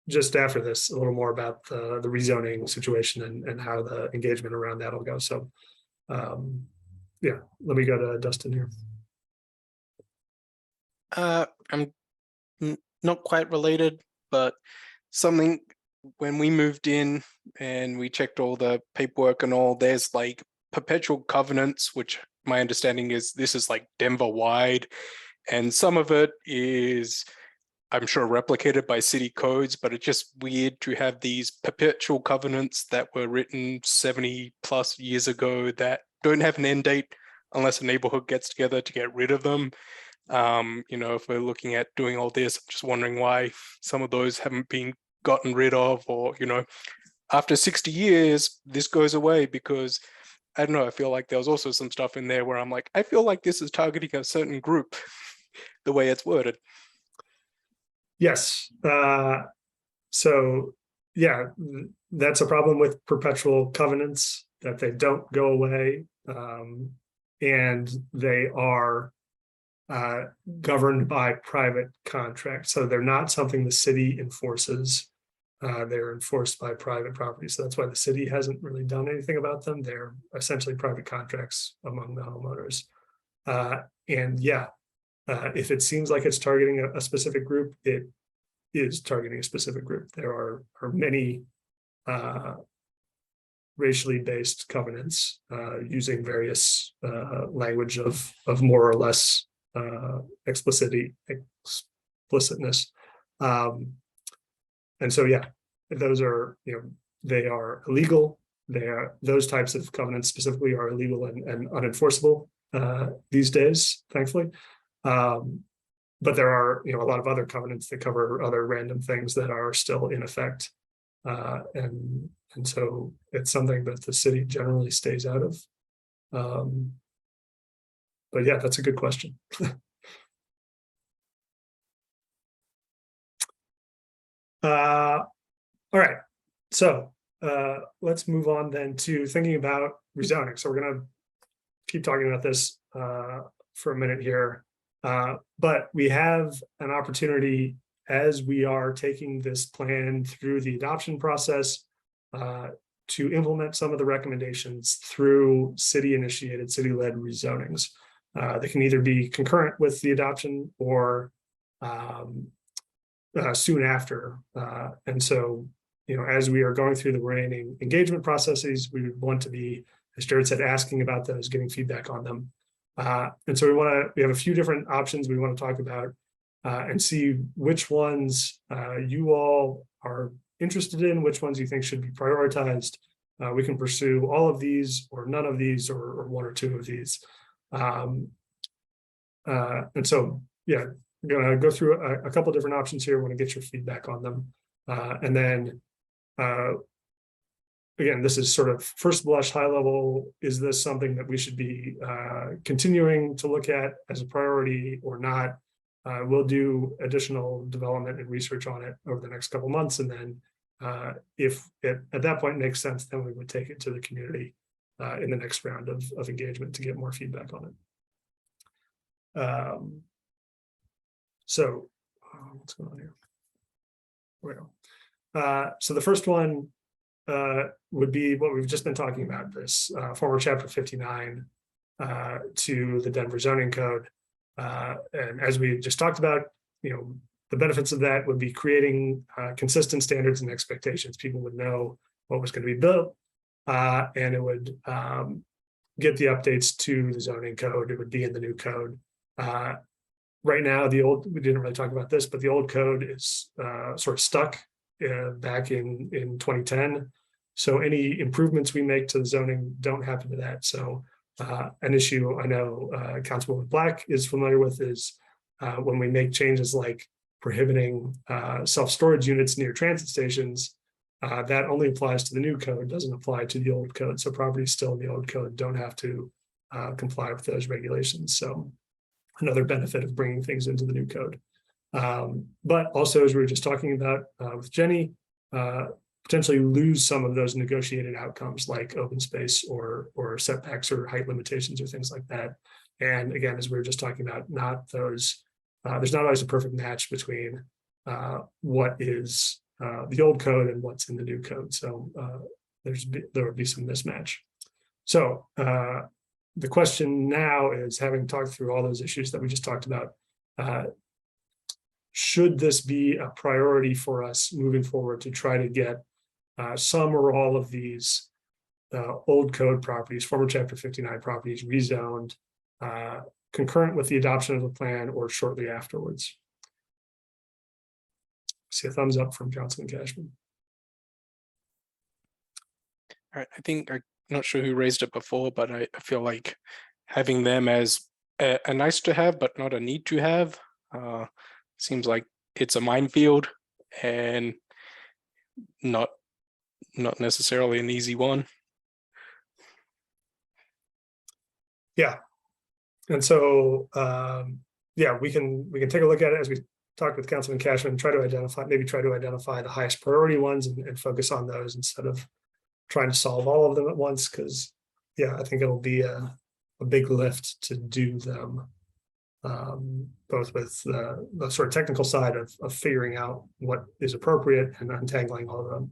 just after this a little more about the rezoning situation and how the engagement around that will go. So yeah, let me go to Dustin here. I'm not quite related, but something, when we moved in and we checked all the paperwork and all, there's like perpetual covenants, which my understanding is this is like Denver wide, and some of it is, I'm sure, replicated by city codes, but it's just weird to have these perpetual covenants that were written 70 plus years ago that don't have an end date unless a neighborhood gets together to get rid of them. If we're looking at doing all this, I'm just wondering why some of those haven't been gotten rid of, or, after 60 years, this goes away, because I don't know, I feel like there was also some stuff in there where I'm like, I feel like this is targeting a certain group, the way it's worded. Yes. So yeah, that's a problem with perpetual covenants, that they don't go away. And they are governed by private contracts. So they're not something the city enforces. They're enforced by private property. So that's why the city hasn't really done anything about them. They're essentially private contracts among the homeowners. And yeah, if it seems like it's targeting a specific group, it is targeting a specific group. There are many racially based covenants using various language of more or less explicitness. And so, yeah, those are, they are illegal. Those types of covenants specifically are illegal and unenforceable these days, thankfully. But there are, a lot of other covenants that cover other random things that are still in effect. And so it's something that the city generally stays out of. But yeah, that's a good question. All right, so let's move on then to thinking about rezoning. So we're going to keep talking about this for a minute here, but we have an opportunity, as we are taking this plan through the adoption process, to implement some of the recommendations through city-initiated, city-led rezonings. They can either be concurrent with the adoption or soon after. And so, as we are going through the remaining engagement processes, we would want to be, as Jared said, asking about those, getting feedback on them. And so we have a few different options we want to talk about and see which ones you all are interested in, which ones you think should be prioritized. We can pursue all of these or none of these, or one or two of these. And so, yeah, I'm going to go through a couple different options here. I want to get your feedback on them. And then again, this is sort of first blush, high level. Is this something that we should be continuing to look at as a priority or not? We'll do additional development and research on it over the next couple months, and then if it at that point makes sense, then we would take it to the community in the next round of engagement to get more feedback on it. So what's going on here? There we go. So the first one would be what we've just been talking about, this former chapter 59 to the Denver zoning code. And as we just talked about, the benefits of that would be creating consistent standards and expectations. People would know what was going to be built, and it would get the updates to the zoning code. It would be in the new code. Right now, we didn't really talk about this, but the old code is sort of stuck back in 2010. So any improvements we make to the zoning don't happen to that. So an issue I know Councilwoman Black is familiar with is when we make changes like prohibiting self-storage units near transit stations, that only applies to the new code, doesn't apply to the old code. So properties still in the old code don't have to comply with those regulations. So another benefit of bringing things into the new code. But also, as we were just talking about with Jenny, potentially lose some of those negotiated outcomes like open space or setbacks or height limitations or things like that. And again, as we were just talking about, not those, there's not always a perfect match between what is the old code and what's in the new code. So there would be some mismatch. So the question now is, having talked through all those issues that we just talked about, should this be a priority for us moving forward to try to get some or all of these old code properties, former chapter 59 properties, rezoned concurrent with the adoption of the plan or shortly afterwards? See a thumbs up from Johnson and Cashman. All right, I think I'm not sure who raised it before, but I feel like having them as a nice to have, but not a need to have, seems like it's a minefield and not necessarily an easy one. Yeah. And so, yeah, we can take a look at it as we talked with Councilman Cashman, try to identify the highest priority ones and focus on those instead of trying to solve all of them at once. Because, yeah, I think it'll be a big lift to do them, both with the sort of technical side of figuring out what is appropriate and untangling all of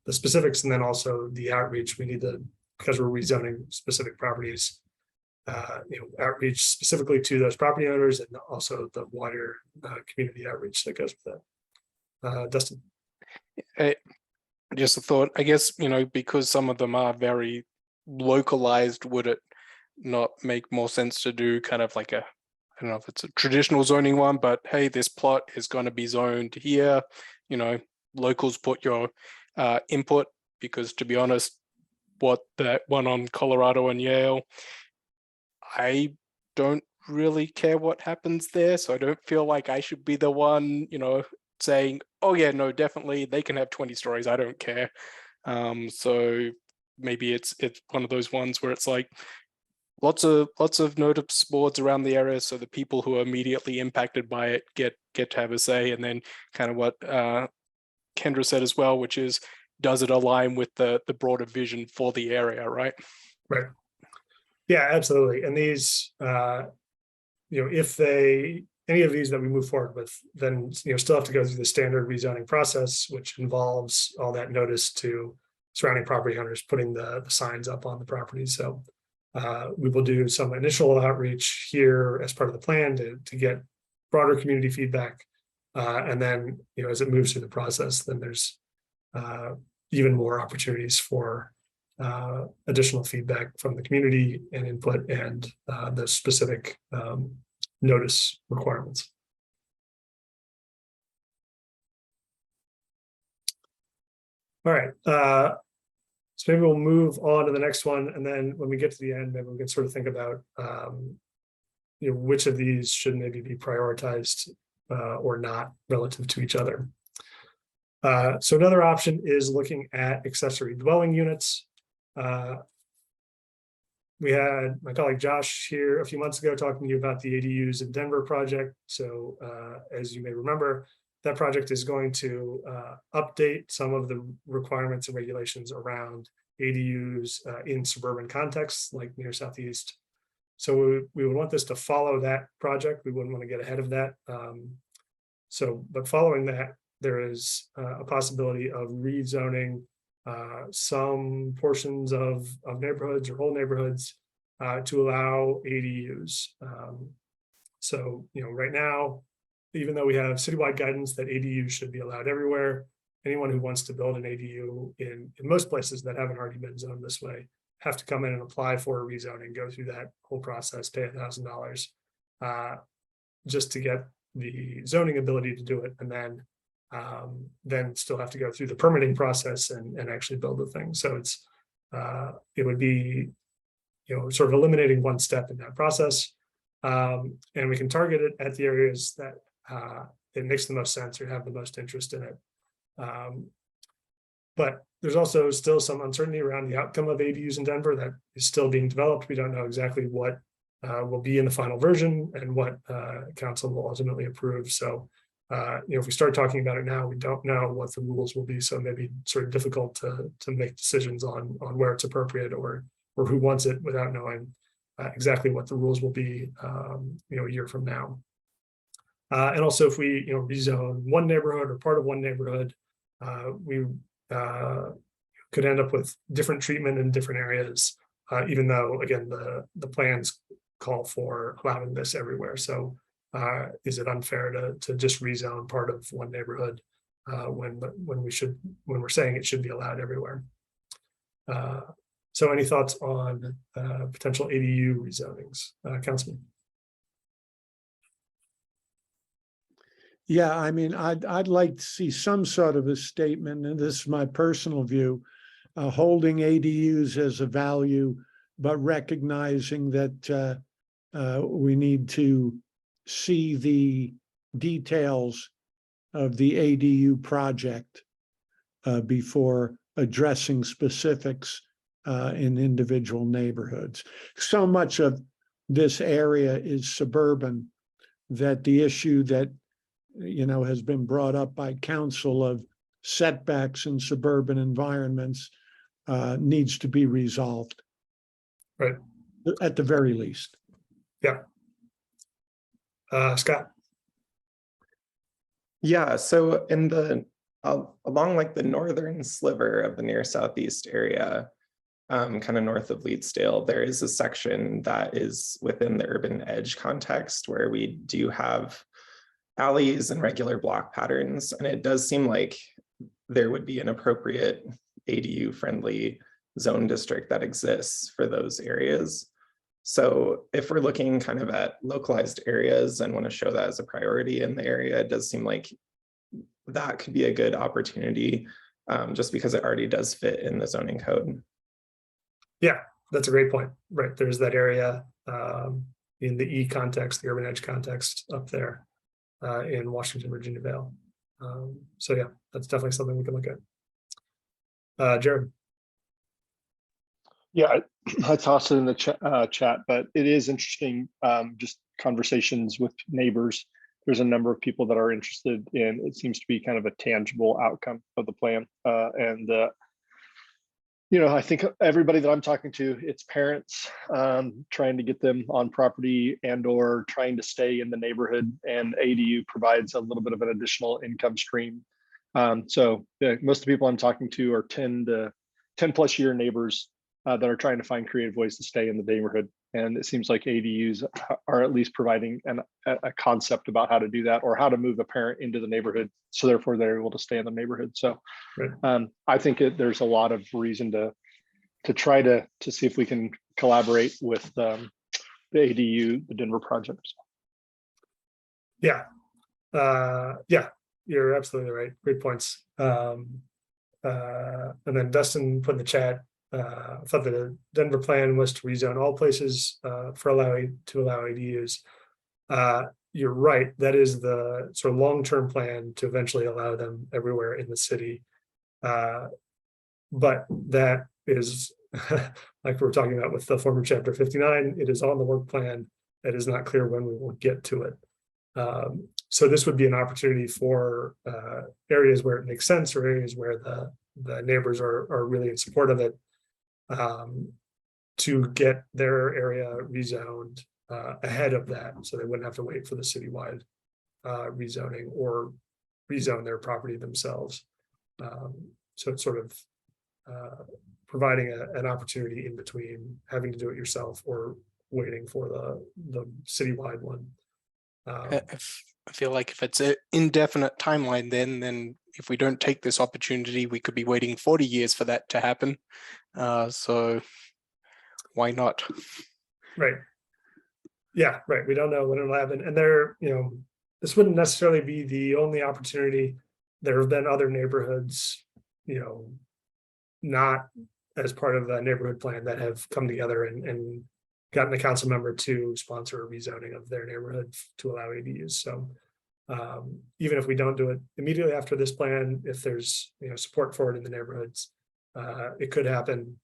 the specifics, and then also the outreach. We need to, because we're rezoning specific properties, outreach specifically to those property owners, and also the wider community outreach that goes with that. Dustin? Just a thought, I guess, because some of them are very localized, would it not make more sense to do kind of like I don't know if it's a traditional zoning one, but hey, this plot is going to be zoned here, locals put your input, because to be honest, what that one on Colorado and Yale, I don't really care what happens there. So I don't feel like I should be the one, saying, oh yeah, no, definitely they can have 20 stories. I don't care. So maybe it's one of those ones where it's like lots of notice boards around the area, so the people who are immediately impacted by it get to have a say. And then kind of what Kendra said as well, which is, does it align with the broader vision for the area, right? Right. Yeah, absolutely. And these, if any of these that we move forward with, then, still have to go through the standard rezoning process, which involves all that notice to surrounding property owners putting the signs up on the property. So we will do some initial outreach here as part of the plan to get broader community feedback. And then, as it moves through the process, then there's even more opportunities for additional feedback from the community and input and the specific notice requirements. All right. So maybe we'll move on to the next one. And then when we get to the end, maybe we can sort of think about which of these should maybe be prioritized or not relative to each other. So another option is looking at accessory dwelling units. We had my colleague Josh here a few months ago talking to you about the ADUs in Denver project. So as you may remember, that project is going to update some of the requirements and regulations around ADUs in suburban contexts like near Southeast. So we would want this to follow that project. We wouldn't want to get ahead of that. But following that, there is a possibility of rezoning some portions of neighborhoods or whole neighborhoods to allow ADUs. So, right now, even though we have citywide guidance that ADUs should be allowed everywhere, anyone who wants to build an ADU in most places that haven't already been zoned this way have to come in and apply for a rezoning, go through that whole process, pay $1,000 just to get the zoning ability to do it, and then still have to go through the permitting process and actually build the thing. So it would be sort of eliminating one step in that process, and we can target it at the areas that it makes the most sense or have the most interest in it. But there's also still some uncertainty around the outcome of ADUs in Denver that is still being developed. We don't know exactly what will be in the final version and what council will ultimately approve. So if we start talking about it now, we don't know what the rules will be. So maybe sort of difficult to make decisions on where it's appropriate or who wants it without knowing exactly what the rules will be a year from now. And also if we rezone one neighborhood or part of one neighborhood, we could end up with different treatment in different areas, even though again the plans call for allowing this everywhere. So is it unfair to just rezone part of one neighborhood when we're saying it should be allowed everywhere? So any thoughts on potential ADU rezonings, Councilman? Yeah, I mean, I'd like to see some sort of a statement, and this is my personal view, holding ADUs as a value, but recognizing that we need to see the details of the ADU project before addressing specifics in individual neighborhoods. So much of this area is suburban that the issue that has been brought up by council of setbacks in suburban environments needs to be resolved. Right. At the very least. Yeah. Scott. Yeah, so in along like the northern sliver of the near southeast area, kind of north of Leedsdale, there is a section that is within the urban edge context where we do have alleys and regular block patterns. And it does seem like there would be an appropriate ADU friendly zone district that exists for those areas. So if we're looking kind of at localized areas and want to show that as a priority in the area, it does seem like that could be a good opportunity just because it already does fit in the zoning code. Yeah, that's a great point. Right. There's that area in the E context, the urban edge context up there in Washington, Virginia Vale. So yeah, that's definitely something we can look at. Jared. Yeah, I tossed it in the chat, but it is interesting, just conversations with neighbors. There's a number of people that are interested in, it seems to be kind of a tangible outcome of the plan. I think everybody that I'm talking to, it's parents trying to get them on property and or trying to stay in the neighborhood, and ADU provides a little bit of an additional income stream. So most of the people I'm talking to are 10 plus year neighbors that are trying to find creative ways to stay in the neighborhood. And it seems like ADUs are at least providing a concept about how to do that, or how to move a parent into the neighborhood, so therefore they're able to stay in the neighborhood. So right. I think there's a lot of reason to try to see if we can collaborate with the ADU, the Denver project. Yeah, you're absolutely right. Great points. And then Dustin put in the chat, I thought the Denver plan was to rezone all places to allow ADUs. you're right, that is the sort of long-term plan to eventually allow them everywhere in the city. But that is, like we were talking about with the former chapter 59, it is on the work plan. It is not clear when we will get to it. So this would be an opportunity for areas where it makes sense, or areas where the neighbors are really in support of it, to get their area rezoned ahead of that, so they wouldn't have to wait for the citywide rezoning or rezone their property themselves. So it's sort of providing an opportunity in between having to do it yourself or waiting for the citywide one. I feel like if it's an indefinite timeline, then if we don't take this opportunity, we could be waiting 40 years for that to happen. So why not? Right. Yeah, right. We don't know when it'll happen. And there, this wouldn't necessarily be the only opportunity. There have been other neighborhoods, not as part of the neighborhood plan, that have come together and gotten a council member to sponsor a rezoning of their neighborhood to allow ADUs. So even if we don't do it immediately after this plan, if there's support for it in the neighborhoods, it could happen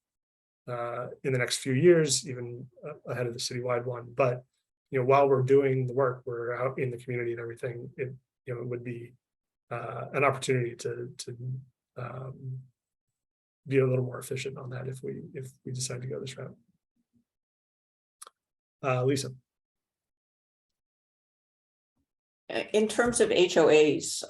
in the next few years, even ahead of the citywide one. But while we're doing the work, we're out in the community and everything. It would be an opportunity to be a little more efficient on that if we decide to go this route. Lisa. In terms of HOAs,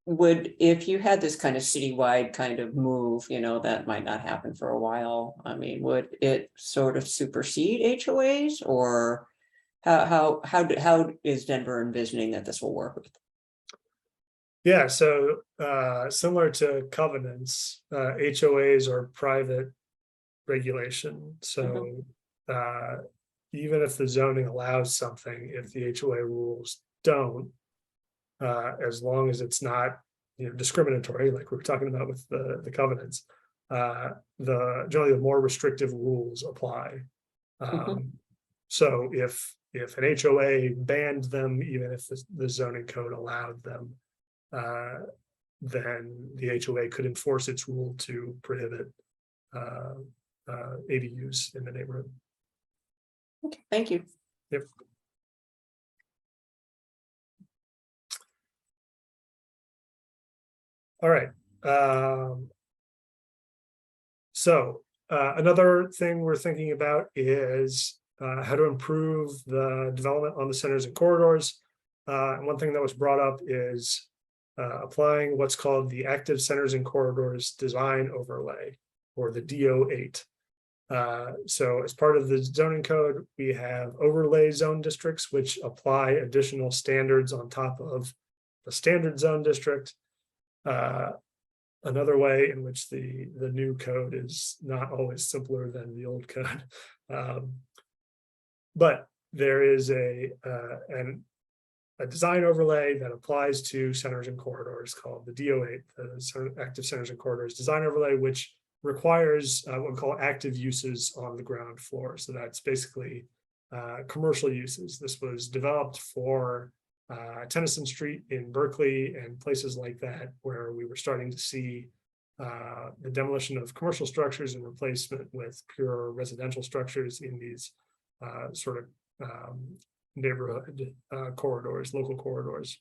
if you had this kind of citywide kind of move, that might not happen for a while. I mean, would it sort of supersede HOAs, or how is Denver envisioning that this will work with? Yeah, so similar to covenants, HOAs are private regulation. So even if the zoning allows something, if the HOA rules don't, as long as it's not discriminatory, like we were talking about with the covenants, generally the more restrictive rules apply. So if an HOA banned them, even if the zoning code allowed them, then the HOA could enforce its rule to prohibit ADUs in the neighborhood. Okay, thank you. Yep. All right. So another thing we're thinking about is how to improve the development on the centers and corridors. And one thing that was brought up is applying what's called the Active Centers and Corridors Design Overlay, or the DO8. So as part of the zoning code, we have overlay zone districts, which apply additional standards on top of the standard zone district. Another way in which the new code is not always simpler than the old code. But there is a design overlay that applies to centers and corridors called the DO8, the Active Centers and Corridors Design Overlay, which requires what we call active uses on the ground floor. So that's basically commercial uses. This was developed for Tennyson Street in Berkeley and places like that, where we were starting to see the demolition of commercial structures and replacement with pure residential structures in these sort of neighborhood corridors, local corridors.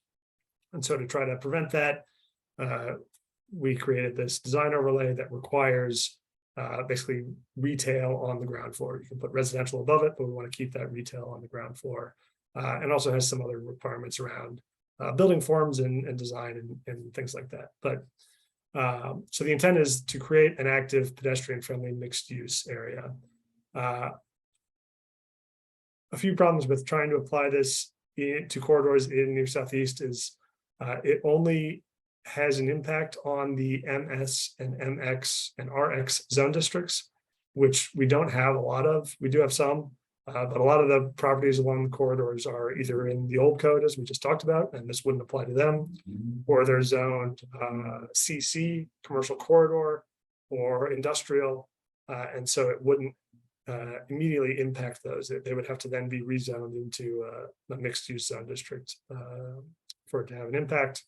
And so to try to prevent that, we created this design overlay that requires basically retail on the ground floor. You can put residential above it, but we want to keep that retail on the ground floor. And also has some other requirements around building forms and design and things like that. But so the intent is to create an active pedestrian-friendly mixed-use area. A few problems with trying to apply this to corridors in New Southeast is it only has an impact on the MS and MX and RX zone districts, which we don't have a lot of. We do have some, but a lot of the properties along the corridors are either in the old code, as we just talked about, and this wouldn't apply to them, or they're zoned CC, commercial corridor, or industrial, and so it wouldn't immediately impact those. They would have to then be rezoned into a mixed use zone district for it to have an impact.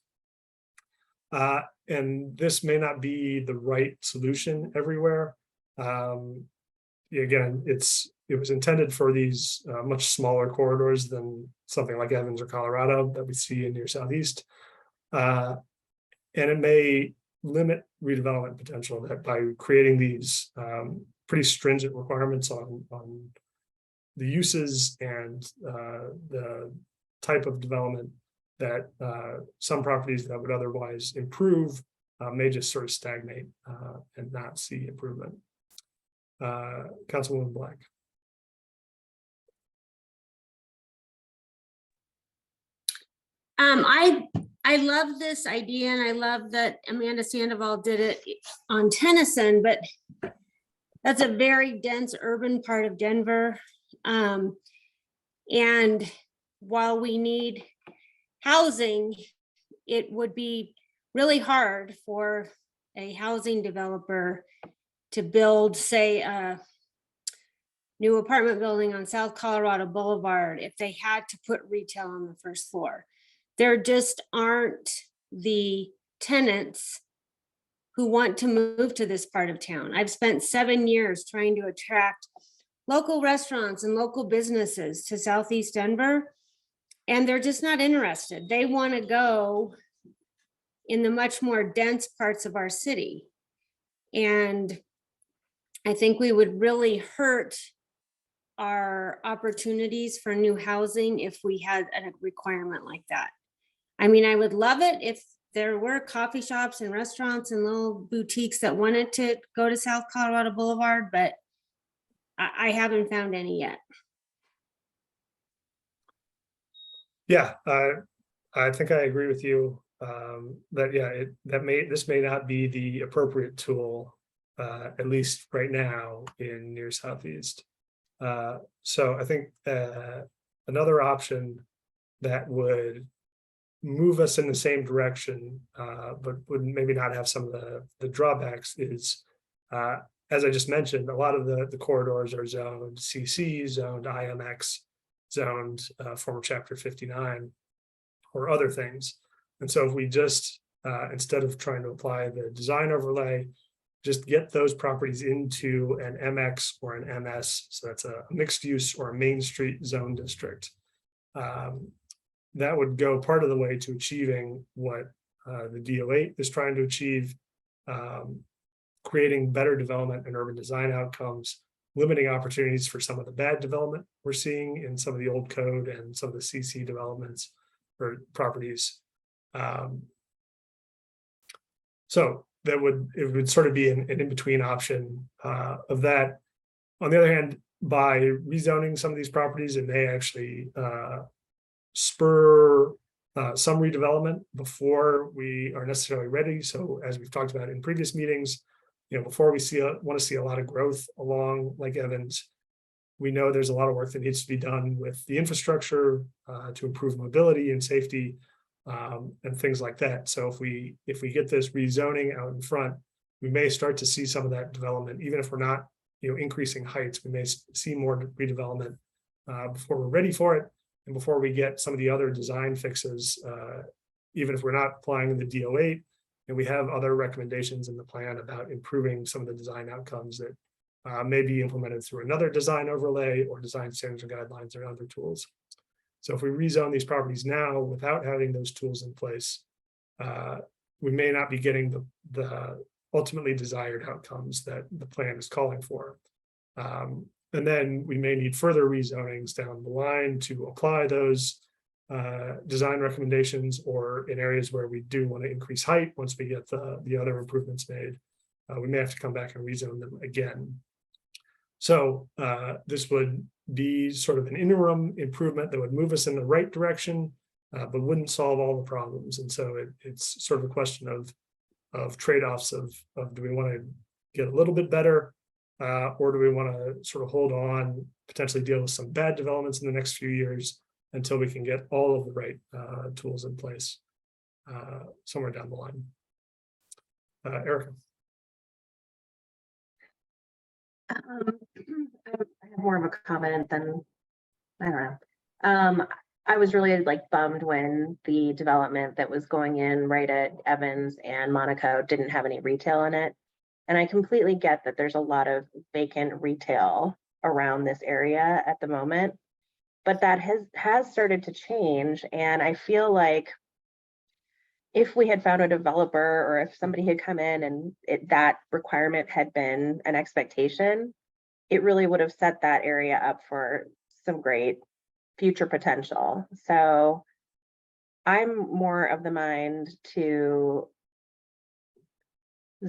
And this may not be the right solution everywhere. Again, it was intended for these much smaller corridors than something like Evans or Colorado that we see in near Southeast. And it may limit redevelopment potential that by creating these pretty stringent requirements on the uses and the type of development that some properties that would otherwise improve may just sort of stagnate and not see improvement. Councilwoman Black. I love this idea, and I love that Amanda Sandoval did it on Tennyson, but that's a very dense urban part of Denver. And while we need housing, it would be really hard for a housing developer to build, say, a new apartment building on South Colorado Boulevard if they had to put retail on the first floor. There just aren't the tenants who want to move to this part of town. I've spent 7 years trying to attract local restaurants and local businesses to Southeast Denver, and they're just not interested. They want to go in the much more dense parts of our city. And I think we would really hurt our opportunities for new housing if we had a requirement like that. I mean, I would love it if there were coffee shops and restaurants and little boutiques that wanted to go to South Colorado Boulevard, but I haven't found any yet. Yeah, I think I agree with you that this may not be the appropriate tool, at least right now in near Southeast. So I think another option that would move us in the same direction, but would maybe not have some of the drawbacks is, as I just mentioned, a lot of the corridors are zoned CC, zoned IMX, zoned former Chapter 59, or other things. And so if we just, instead of trying to apply the design overlay, just get those properties into an MX or an MS, so that's a mixed use or a Main Street zone district. That would go part of the way to achieving what the DO8 is trying to achieve, creating better development and urban design outcomes, limiting opportunities for some of the bad development we're seeing in some of the old code and some of the CC developments or properties. So it would sort of be an in-between option of that. On the other hand, by rezoning some of these properties, it may actually spur some redevelopment before we are necessarily ready. So as we've talked about in previous meetings, before we want to see a lot of growth along Lake Evans, we know there's a lot of work that needs to be done with the infrastructure to improve mobility and safety and things like that. So if we get this rezoning out in front, we may start to see some of that development, even if we're not increasing heights. We may see more redevelopment before we're ready for it, and before we get some of the other design fixes, even if we're not applying the DO8, and we have other recommendations in the plan about improving some of the design outcomes that may be implemented through another design overlay or design standards and guidelines or other tools. So if we rezone these properties now without having those tools in place, we may not be getting the ultimately desired outcomes that the plan is calling for. And then we may need further rezonings down the line to apply those design recommendations, or in areas where we do want to increase height once we get the other improvements made. We may have to come back and rezone them again. So this would be sort of an interim improvement that would move us in the right direction, but wouldn't solve all the problems. And so it's sort of a question of trade-offs of do we want to get a little bit better, or do we want to sort of hold on, potentially deal with some bad developments in the next few years until we can get all of the right tools in place somewhere down the line. Erica. I have more of a comment than, I don't know. I was really like bummed when the development that was going in right at Evans and Monaco didn't have any retail in it. And I completely get that there's a lot of vacant retail around this area at the moment, but that has started to change. And I feel like if we had found a developer or if somebody had come in and that requirement had been an expectation, it really would have set that area up for some great future potential. So I'm more of the mind to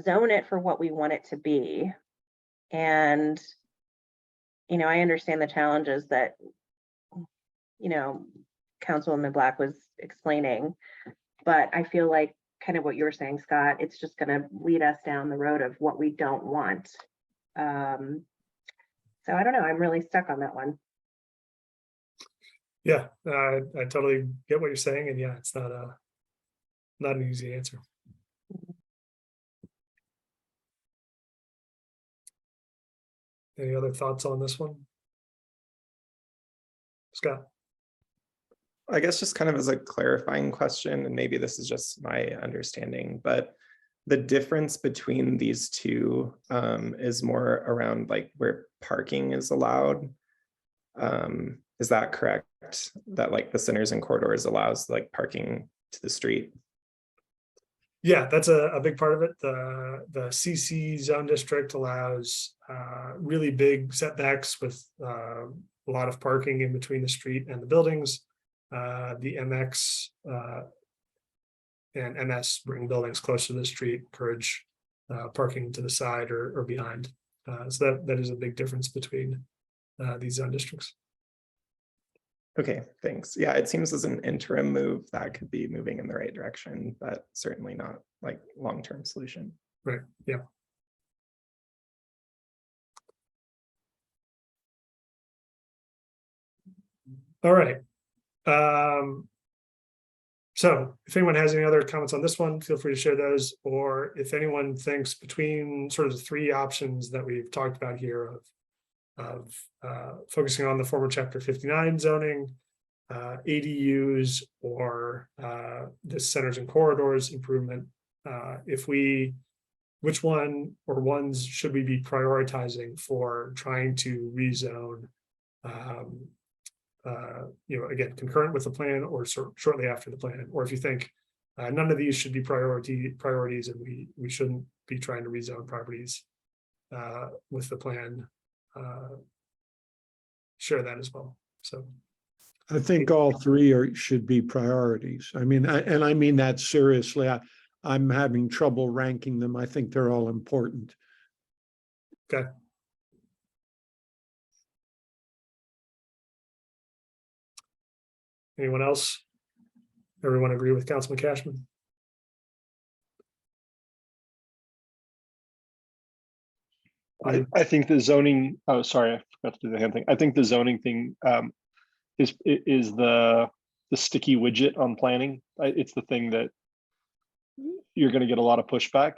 zone it for what we want it to be. And, I understand the challenges that, Councilwoman Black was explaining, but I feel like kind of what you were saying, Scott, it's just going to lead us down the road of what we don't want. So I don't know, I'm really stuck on that one. Yeah, I totally get what you're saying, and yeah, it's not an easy answer. Any other thoughts on this one, Scott? I guess just kind of as a clarifying question, and maybe this is just my understanding, but the difference between these two is more around like where parking is allowed. Is that correct? That like the centers and corridors allows like parking to the street? Yeah, that's a big part of it. The CC zone district allows really big setbacks with a lot of parking in between the street and the buildings. The MX and MS bring buildings close to the street, encourage parking to the side or behind. So that is a big difference between these zone districts. Okay, thanks. Yeah, it seems as an interim move that could be moving in the right direction, but certainly not like long-term solution. Right, yeah. All right. So if anyone has any other comments on this one, feel free to share those. Or if anyone thinks between sort of the three options that we've talked about here of focusing on the former chapter 59 zoning, ADUs, or the centers and corridors improvement, which one or ones should we be prioritizing for trying to rezone, again, concurrent with the plan or shortly after the plan, or if you think none of these should be priorities and we shouldn't be trying to rezone properties with the plan, share that as well. So I think all three should be priorities. I mean, I mean that seriously. I'm having trouble ranking them. I think they're all important. okay. Anyone else? Everyone agree with Councilman Cashman? I think the zoning, oh, sorry, I forgot to do the hand thing. I think the zoning thing is the sticky widget on planning. It's the thing that you're going to get a lot of pushback.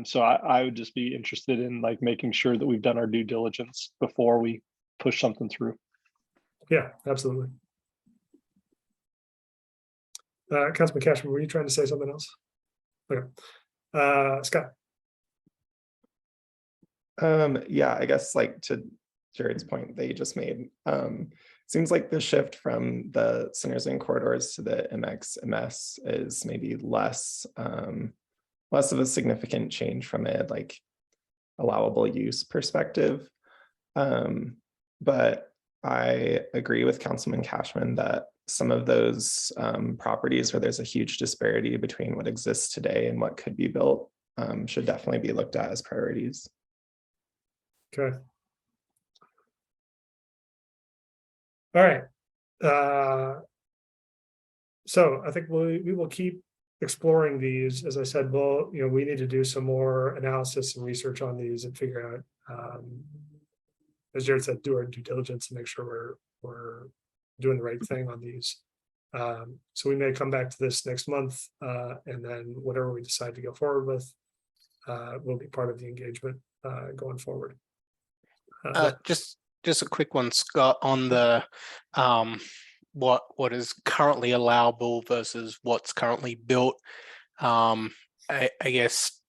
So I would just be interested in like making sure that we've done our due diligence before we push something through. Yeah, absolutely. Councilman Cashman, were you trying to say something else? Okay. Scott. Yeah, I guess like to Jared's point that you just made, seems like the shift from the centers and corridors to the MX/MS is maybe less of a significant change from a like allowable use perspective. But I agree with Councilman Cashman that some of those properties where there's a huge disparity between what exists today and what could be built should definitely be looked at as priorities. Okay. All right. So I think we will keep exploring these. As I said, we need to do some more analysis and research on these and figure out, as Jared said, do our due diligence and make sure we're doing the right thing on these. So we may come back to this next month, and then whatever we decide to go forward with will be part of the engagement going forward. Just a quick one, Scott, on the what is currently allowable versus what's currently built. I guess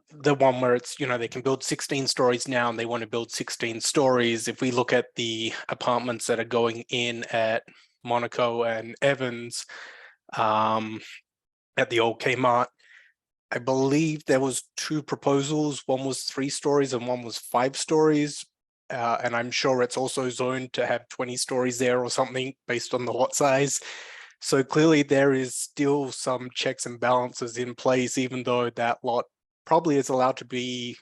the one where it's, they can build 16 stories now and they want to build 16 stories. If we look at the apartments that are going in at Monaco and Evans, at the old Kmart, I believe there was 2 proposals. One was 3 stories and one was 5 stories. And I'm sure it's also zoned to have 20 stories there or something based on the lot size. So clearly there is still some checks and balances in place, even though that lot probably is allowed to be,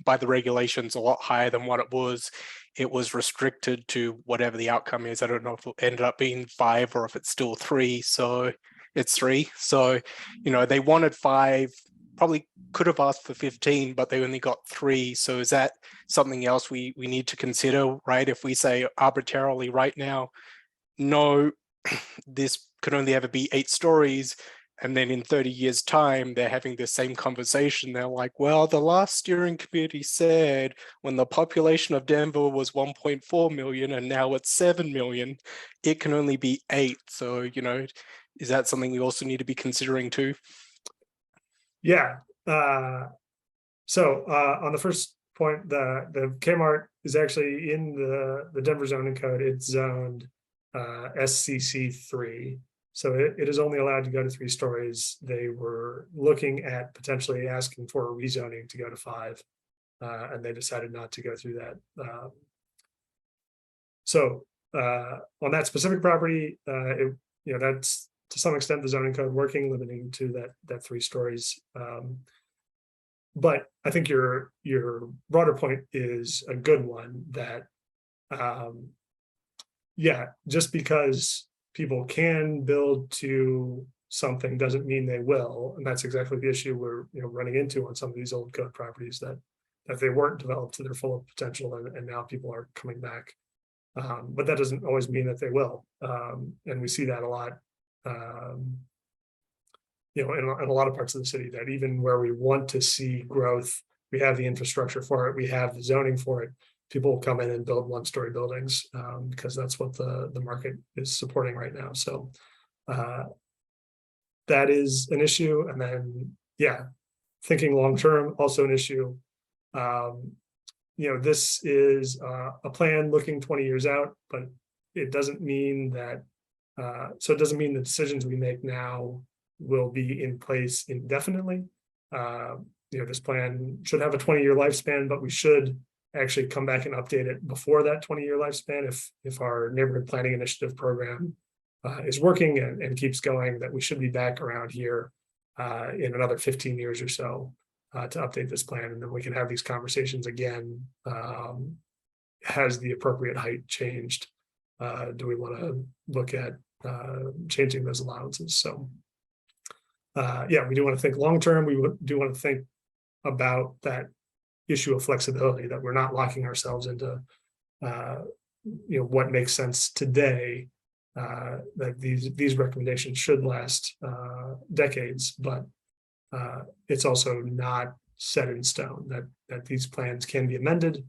by the regulations a lot higher than what it was. It was restricted to whatever the outcome is. I don't know if it ended up being 5 or if it's still 3. So it's 3. So, they wanted 5, probably could have asked for 15, but they only got 3. So is that something else we need to consider, right? If we say arbitrarily right now, no, this could only ever be 8 stories. And then in 30 years' time, they're having the same conversation. They're like, well, the last steering committee said when the population of Denver was 1.4 million and now it's 7 million, it can only be 8. So, is that something we also need to be considering too? Yeah. So on the first point, the Kmart is actually in the Denver zoning code. It's zoned SCC 3. So it is only allowed to go to 3 stories. They were looking at potentially asking for a rezoning to go to 5, and they decided not to go through that. So on that specific property, that's to some extent the zoning code working, limiting to that 3 stories. But I think your broader point is a good one, that just because people can build to something doesn't mean they will. And that's exactly the issue we're running into on some of these old code properties, that they weren't developed to their full potential, and now people are coming back. But that doesn't always mean that they will. And we see that a lot, in a lot of parts of the city, that even where we want to see growth, we have the infrastructure for it, we have the zoning for it, people will come in and build 1-story buildings, because that's what the market is supporting right now. So that is an issue. And then, thinking long-term, also an issue. This is a plan looking 20 years out, but it doesn't mean that, so it doesn't mean the decisions we make now will be in place indefinitely. This plan should have a 20-year lifespan, but we should actually come back and update it before that 20-year lifespan. If our neighborhood planning initiative program is working and keeps going, that we should be back around here in another 15 years or so to update this plan. And then we can have these conversations again. Has the appropriate height changed? Do we want to look at changing those allowances? So we do want to think long-term. We do want to think about that issue of flexibility, that we're not locking ourselves into what makes sense today, that these recommendations should last decades, but it's also not set in stone, that these plans can be amended.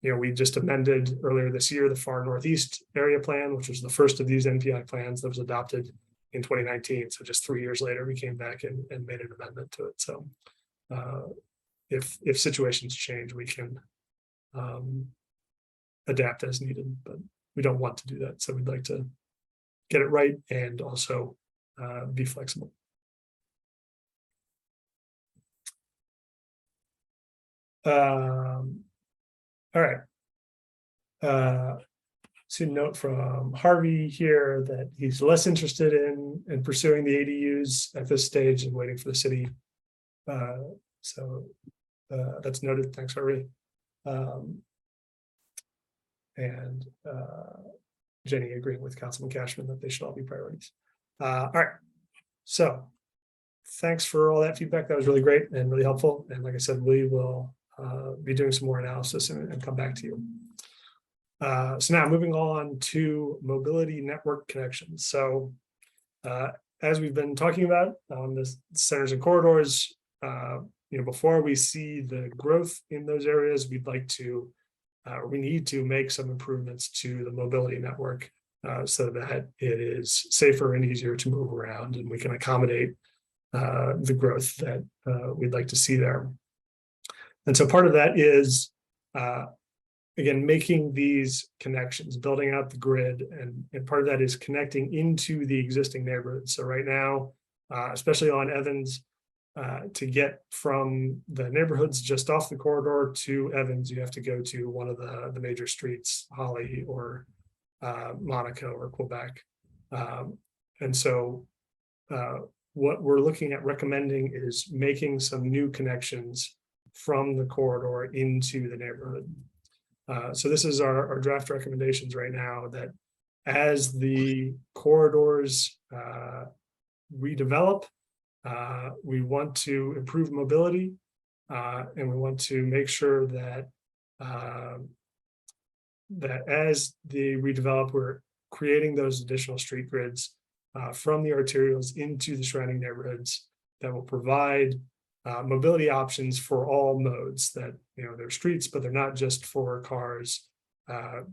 We just amended earlier this year the Far Northeast Area Plan, which was the first of these NPI plans that was adopted in 2019. So just 3 years later, we came back and made an amendment to it. So if situations change, we can adapt as needed, but we don't want to do that. So we'd like to get it right and also be flexible. All right. See a note from Harvey here that he's less interested in pursuing the ADUs at this stage and waiting for the city. So that's noted. Thanks, Harvey. And Jenny agreeing with Councilman Cashman that they should all be priorities. All right. So thanks for all that feedback. That was really great and really helpful. And like I said, we will be doing some more analysis and come back to you. So now moving on to mobility network connections. So as we've been talking about on the centers and corridors, before we see the growth in those areas, we'd like to, we need to make some improvements to the mobility network so that it is safer and easier to move around, and we can accommodate the growth that we'd like to see there. And so part of that is, again, making these connections, building out the grid, and part of that is connecting into the existing neighborhoods. So right now, especially on Evans, to get from the neighborhoods just off the corridor to Evans, you have to go to one of the major streets, Holly or Monaco or Quebec. And so what we're looking at recommending is making some new connections from the corridor into the neighborhood. So this is our draft recommendations right now, that as the corridors redevelop, we want to improve mobility, and we want to make sure that that as they redevelop, we're creating those additional street grids from the arterials into the surrounding neighborhoods that will provide mobility options for all modes. That, they're streets, but they're not just for cars.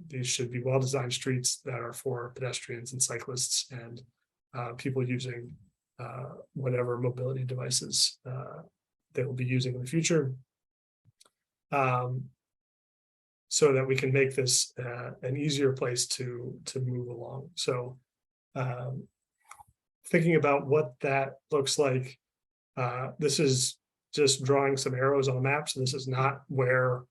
These should be well-designed streets that are for pedestrians and cyclists and people using whatever mobility devices they will be using in the future, so that we can make this an easier place to move along. So thinking about what that looks like, this is just drawing some arrows on a map. So this is not where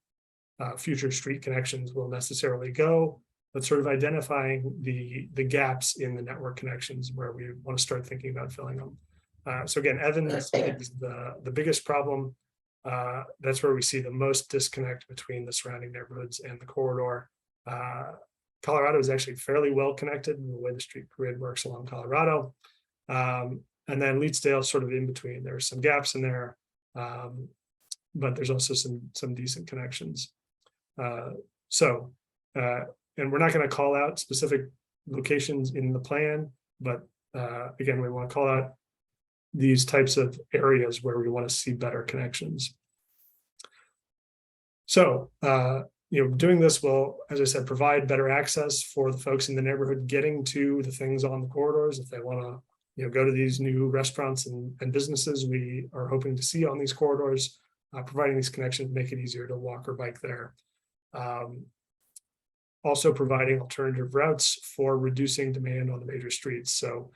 future street connections will necessarily go, but sort of identifying the gaps in the network connections where we want to start thinking about filling them. So again, Evans is the biggest problem. That's where we see the most disconnect between the surrounding neighborhoods and the corridor. Colorado is actually fairly well connected in the way the street grid works along Colorado. And then Leetsdale sort of in between. There are some gaps in there, but there's also some decent connections. And we're not going to call out specific locations in the plan, but again, we want to call out these types of areas where we want to see better connections. So, doing this will, as I said, provide better access for the folks in the neighborhood getting to the things on the corridors. If they want to, go to these new restaurants and businesses we are hoping to see on these corridors, providing these connections make it easier to walk or bike there. Also providing alternative routes for reducing demand on the major streets. So,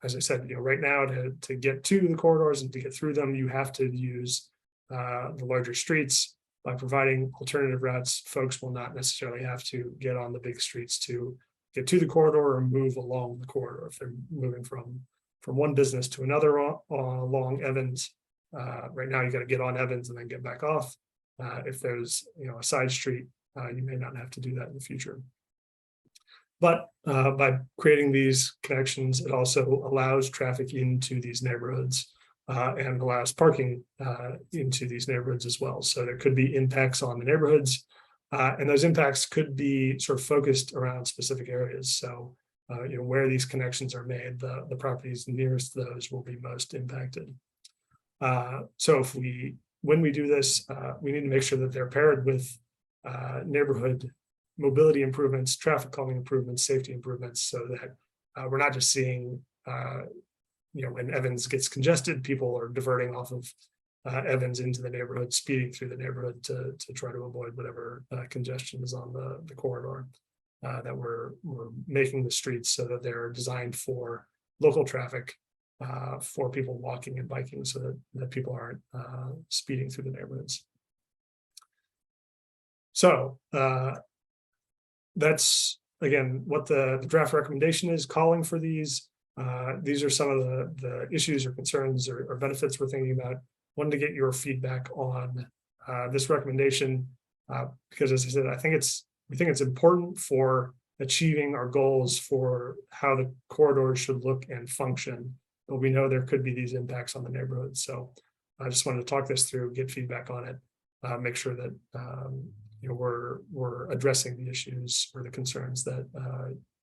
as I said, right now to get to the corridors and to get through them, you have to use the larger streets. By providing alternative routes, folks will not necessarily have to get on the big streets to get to the corridor or move along the corridor. If they're moving from one business to another along Evans, right now you got to get on Evans and then get back off. If there's a side street, you may not have to do that in the future. But by creating these connections, it also allows traffic into these neighborhoods and allows parking into these neighborhoods as well. So there could be impacts on the neighborhoods, and those impacts could be sort of focused around specific areas. So where these connections are made, the properties nearest those will be most impacted. So when we do this, we need to make sure that they're paired with neighborhood mobility improvements, traffic calming improvements, safety improvements, so that we're not just seeing, when Evans gets congested, people are diverting off of Evans into the neighborhood, speeding through the neighborhood to try to avoid whatever congestion is on the corridor. That we're making the streets so that they're designed for local traffic, for people walking and biking, so that people aren't speeding through the neighborhoods. So that's, again, what the draft recommendation is calling for these. These are some of the issues or concerns or benefits we're thinking about. Wanted to get your feedback on this recommendation, because as I said, we think it's important for achieving our goals for how the corridors should look and function, but we know there could be these impacts on the neighborhood. So I just wanted to talk this through, get feedback on it, make sure that we're addressing the issues or the concerns that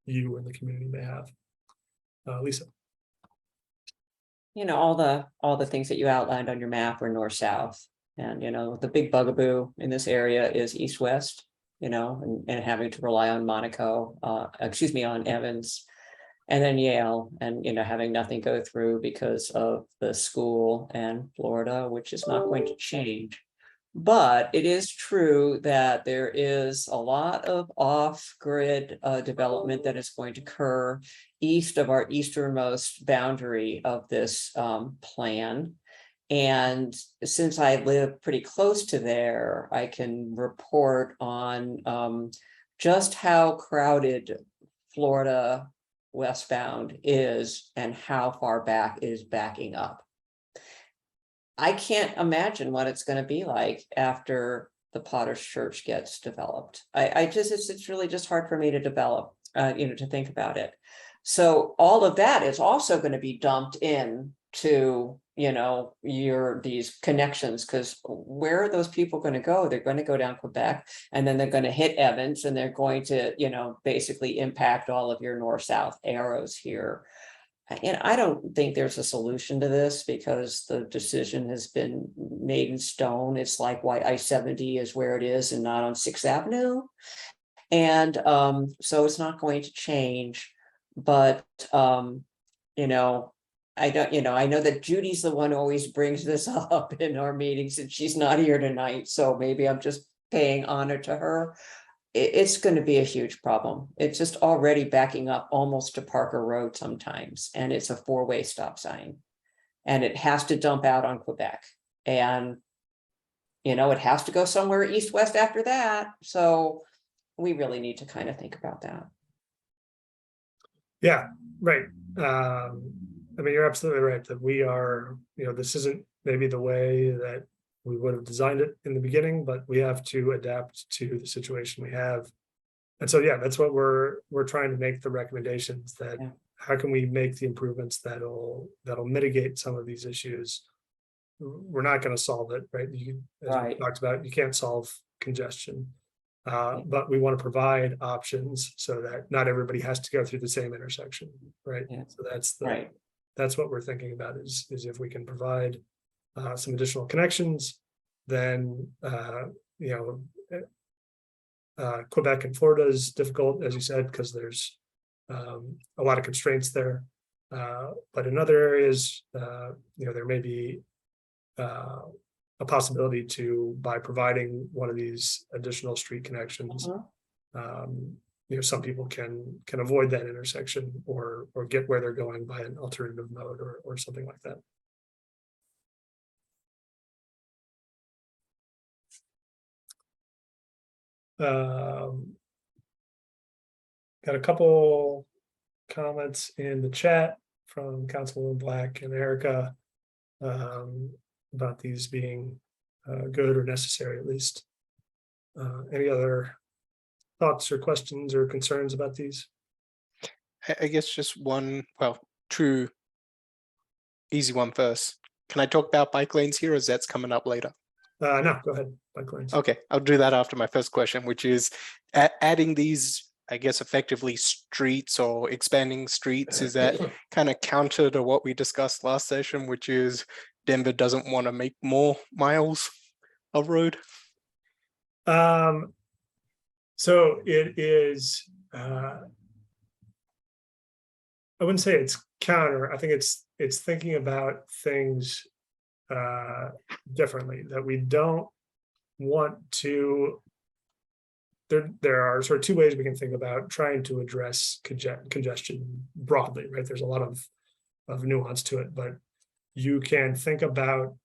you and the community may have. Lisa. you know, all the things that you outlined on your map are north-south. And, you know, the big bugaboo in this area is east-west, you know, and having to rely on Monaco, on Evans. And then Yale, and, you know, having nothing go through because of the school and Florida, which is not going to change. But it is true that there is a lot of off-grid development that is going to occur east of our easternmost boundary of this plan. And since I live pretty close to there, I can report on just how crowded Florida westbound is and how far back it is backing up. I can't imagine what it's going to be like after the Potter's Church gets developed. It's really just hard for me to develop, to think about it. So all of that is also going to be dumped in to, these connections, because where are those people going to go? They're going to go down Quebec, and then they're going to hit Evans, and they're going to, basically impact all of your north-south arrows here. And I don't think there's a solution to this because the decision has been made in stone. It's like why I-70 is where it is and not on 6th Avenue. And so it's not going to change. But, I know that Judy's the one who always brings this up in our meetings, and she's not here tonight. So maybe I'm just paying honor to her. It's going to be a huge problem. It's just already backing up almost to Parker Road sometimes, and it's a 4-way stop sign, and it has to dump out on Quebec, and it has to go somewhere east-west after that. So we really need to kind of think about that. Yeah, right. You're absolutely right that we are, this isn't maybe the way that we would have designed it in the beginning, but we have to adapt to the situation we have. And so, yeah, that's what we're trying to make the recommendations that how can we make the improvements that'll mitigate some of these issues. We're not going to solve it, right? As we talked about, you can't solve congestion, but we want to provide options so that not everybody has to go through the same intersection, right? Yeah. So that's what we're thinking about is if we can provide some additional connections, then Quebec and Florida is difficult, as you said, because there's a lot of constraints there. But in other areas, there may be a possibility by providing one of these additional street connections. Some people can avoid that intersection or get where they're going by an alternative mode or something like that. Got a couple comments in the chat from Councilwoman Black and Erica about these being good or necessary, at least. Any other thoughts or questions or concerns about these? I guess just one, true easy one first. Can I talk about bike lanes here, or is that's coming up later? No, go ahead. Bike lanes. Okay, I'll do that after my first question, which is adding these, I guess, effectively streets or expanding streets. Is that kind of counter to what we discussed last session, which is Denver doesn't want to make more miles of road? So it is, I wouldn't say it's counter. I think it's thinking about things differently, that we don't want to. There are sort of two ways we can think about trying to address congestion broadly, right? There's a lot of nuance to it, but you can think about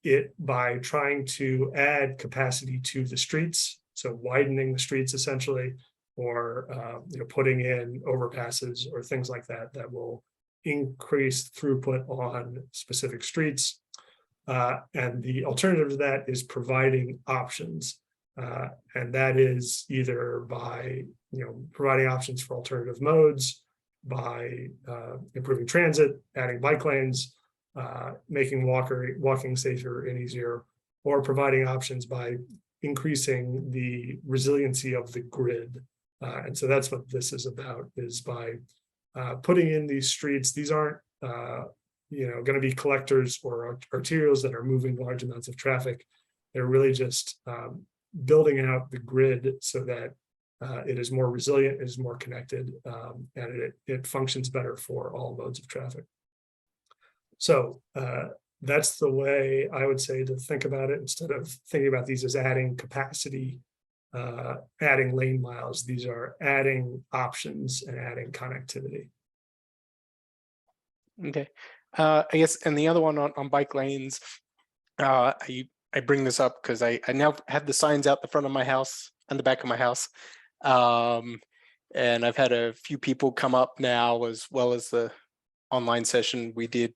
it by trying to add capacity to the streets, so widening the streets essentially, or putting in overpasses or things like that will increase throughput on specific streets. And the alternative to that is providing options. And that is either by providing options for alternative modes, by improving transit, adding bike lanes, making walking safer and easier, or providing options by increasing the resiliency of the grid. And so that's what this is about, is by putting in these streets. These aren't going to be collectors or arterials that are moving large amounts of traffic. They're really just building out the grid so that it is more resilient, it is more connected, and it functions better for all modes of traffic. So that's the way I would say to think about it, instead of thinking about these as adding capacity, adding lane miles. These are adding options and adding connectivity. Okay. I guess, and the other one on bike lanes, I bring this up because I now have the signs out the front of my house and the back of my house. And I've had a few people come up now, as well as the online session we did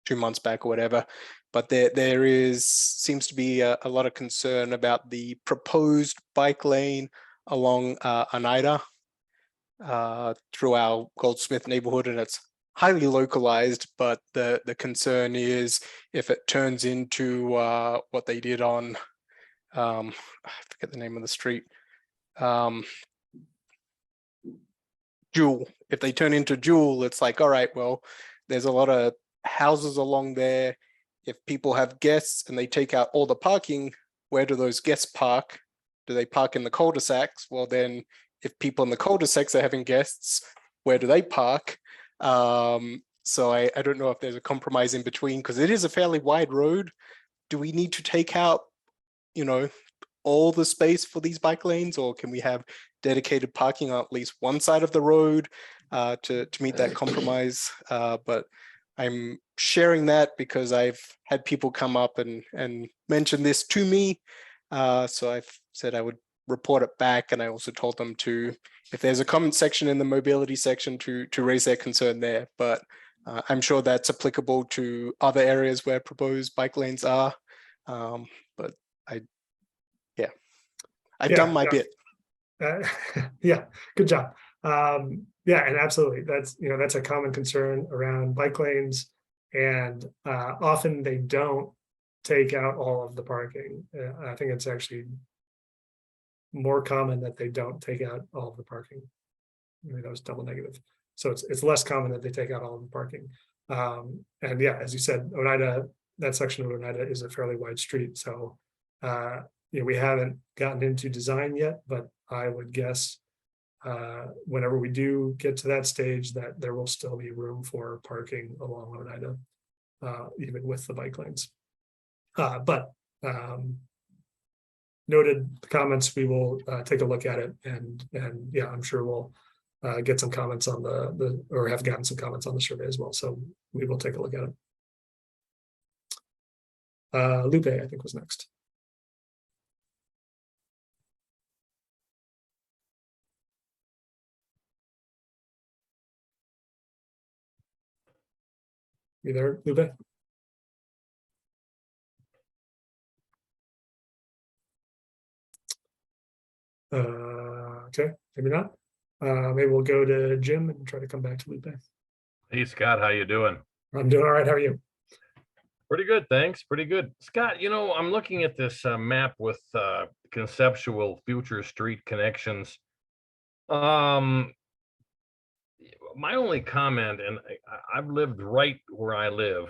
2 months back or whatever. But there seems to be a lot of concern about the proposed bike lane along Oneida through our Goldsmith neighborhood, and it's highly localized, but the concern is if it turns into what they did on, I forget the name of the street, Jewel. If they turn into Jewel, it's like, all right, well, there's a lot of houses along there. If people have guests and they take out all the parking, where do those guests park? Do they park in the cul-de-sacs? Well, then if people in the cul-de-sacs are having guests, where do they park? So I don't know if there's a compromise in between, because it is a fairly wide road. Do we need to take out, all the space for these bike lanes, or can we have dedicated parking on at least one side of the road to meet that compromise? But I'm sharing that because I've had people come up and mention this to me. So I've said I would report it back, and I also told them to, if there's a comment section in the mobility section, to raise their concern there. But I'm sure that's applicable to other areas where proposed bike lanes are. But I've done my bit. Yeah, good job. Yeah, and absolutely, that's a common concern around bike lanes, and often they don't take out all of the parking. I think it's actually more common that they don't take out all of the parking. Maybe that was double negative. So it's less common that they take out all of the parking. And yeah, as you said, Oneida, that section of Oneida is a fairly wide street. So we haven't gotten into design yet, but I would guess whenever we do get to that stage, that there will still be room for parking along Oneida, even with the bike lanes. But noted the comments, we will take a look at it, and yeah, I'm sure we'll get some comments on or have gotten some comments on the survey as well. So we will take a look at it. Lupe, I think, was next. You there, Lupe? Okay, maybe not. Maybe we'll go to Jim and try to come back to Lupe. Hey, Scott, how you doing? I'm doing all right. How are you? Pretty good, thanks. Pretty good. Scott, I'm looking at this map with conceptual future street connections. My only comment, and I've lived right where I live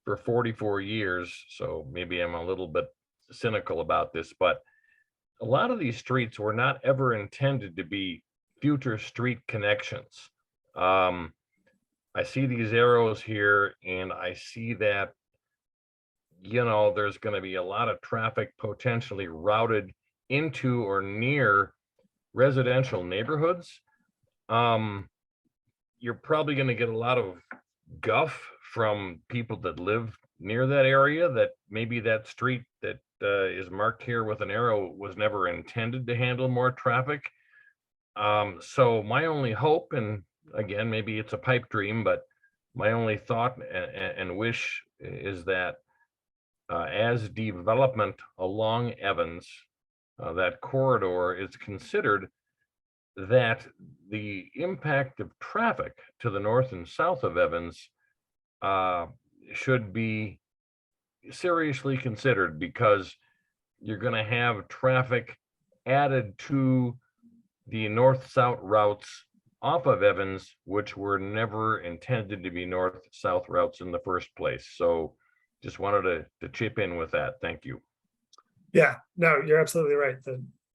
for 44 years, so maybe I'm a little bit cynical about this, but a lot of these streets were not ever intended to be future street connections. I see these arrows here, and I see that, there's going to be a lot of traffic potentially routed into or near residential neighborhoods. You're probably going to get a lot of guff from people that live near that area, that maybe that street that is marked here with an arrow was never intended to handle more traffic. So my only hope, and again, maybe it's a pipe dream, but my only thought and wish is that as development along Evans, that corridor is considered, that the impact of traffic to the north and south of Evans should be seriously considered, because you're going to have traffic added to the north-south routes off of Evans, which were never intended to be north-south routes in the first place. So just wanted to chip in with that. Thank you. Yeah, no, you're absolutely right.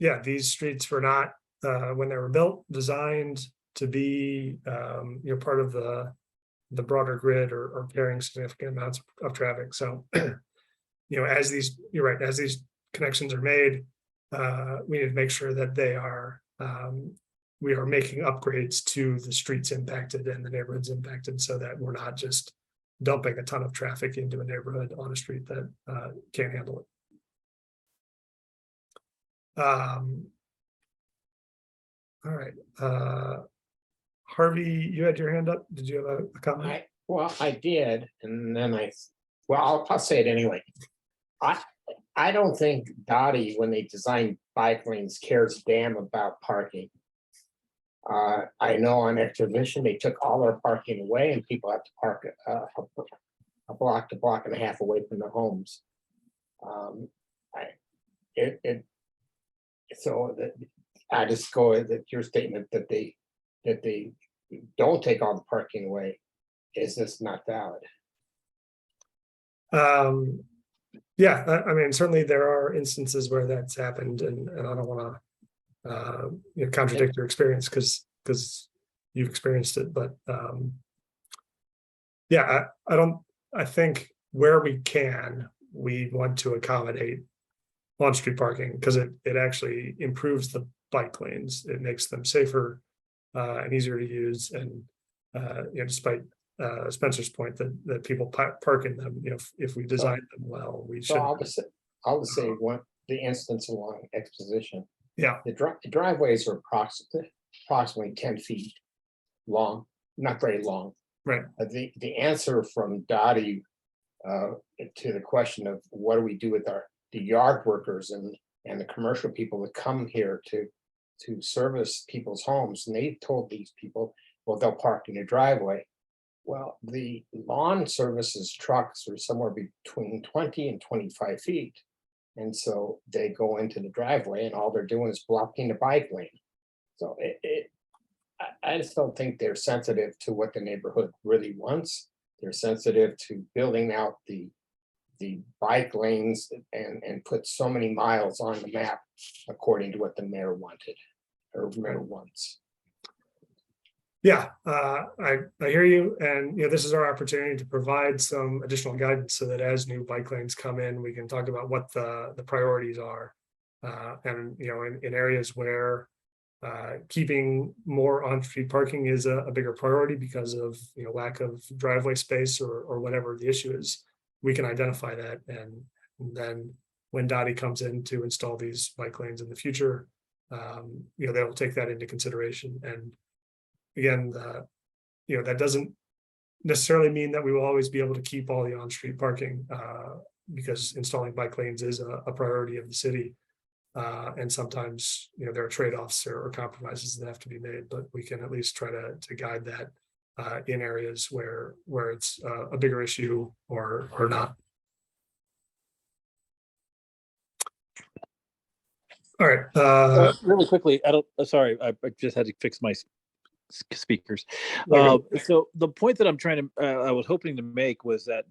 Yeah, these streets were not, when they were built, designed to be, part of the broader grid or carrying significant amounts of traffic. So, you're right, as these connections are made, we need to make sure that we are making upgrades to the streets impacted and the neighborhoods impacted, so that we're not just dumping a ton of traffic into a neighborhood on a street that can't handle it. All right. Harvey, you had your hand up. Did you have a comment? I did, and then I'll say it anyway. I don't think Dottie, when they designed bike lanes, cares damn about parking. I know on Exhibition, they took all our parking away and people have to park a block to block and a half away from their homes. So that I just go with your statement that they don't take all the parking away is just not valid. Yeah, I mean, certainly there are instances where that's happened, and I don't want to contradict your experience because you've experienced it, but yeah, I think where we can, we want to accommodate on-street parking because it actually improves the bike lanes. It makes them safer and easier to use, and despite Spencer's point that people park in them, if we design them well, we should. So I'll just say the instance along Exposition. Yeah, the driveways are approximately 10 feet long, not very long. Right. The answer from Dottie to the question of what do we do with the yard workers and the commercial people that come here to service people's homes, and they told these people, well, they'll park in the driveway. Well, the lawn services trucks are somewhere between 20 and 25 feet. And so they go into the driveway and all they're doing is blocking the bike lane. So I just don't think they're sensitive to what the neighborhood really wants. They're sensitive to building out the bike lanes and put so many miles on the map according to what the mayor wanted or mayor wants. Yeah, I hear you, and this is our opportunity to provide some additional guidance so that as new bike lanes come in, we can talk about what the priorities are, and in areas where keeping more on-street parking is a bigger priority because of lack of driveway space or whatever the issue is, we can identify that, and then when Dottie comes in to install these bike lanes in the future, they will take that into consideration. And again, that doesn't necessarily mean that we will always be able to keep all the on-street parking because installing bike lanes is a priority of the city. And sometimes, there are trade-offs or compromises that have to be made, but we can at least try to guide that in areas where it's a bigger issue or not. All right. Really quickly, sorry, I just had to fix my speakers. So the point that I'm trying to, I was hoping to make was that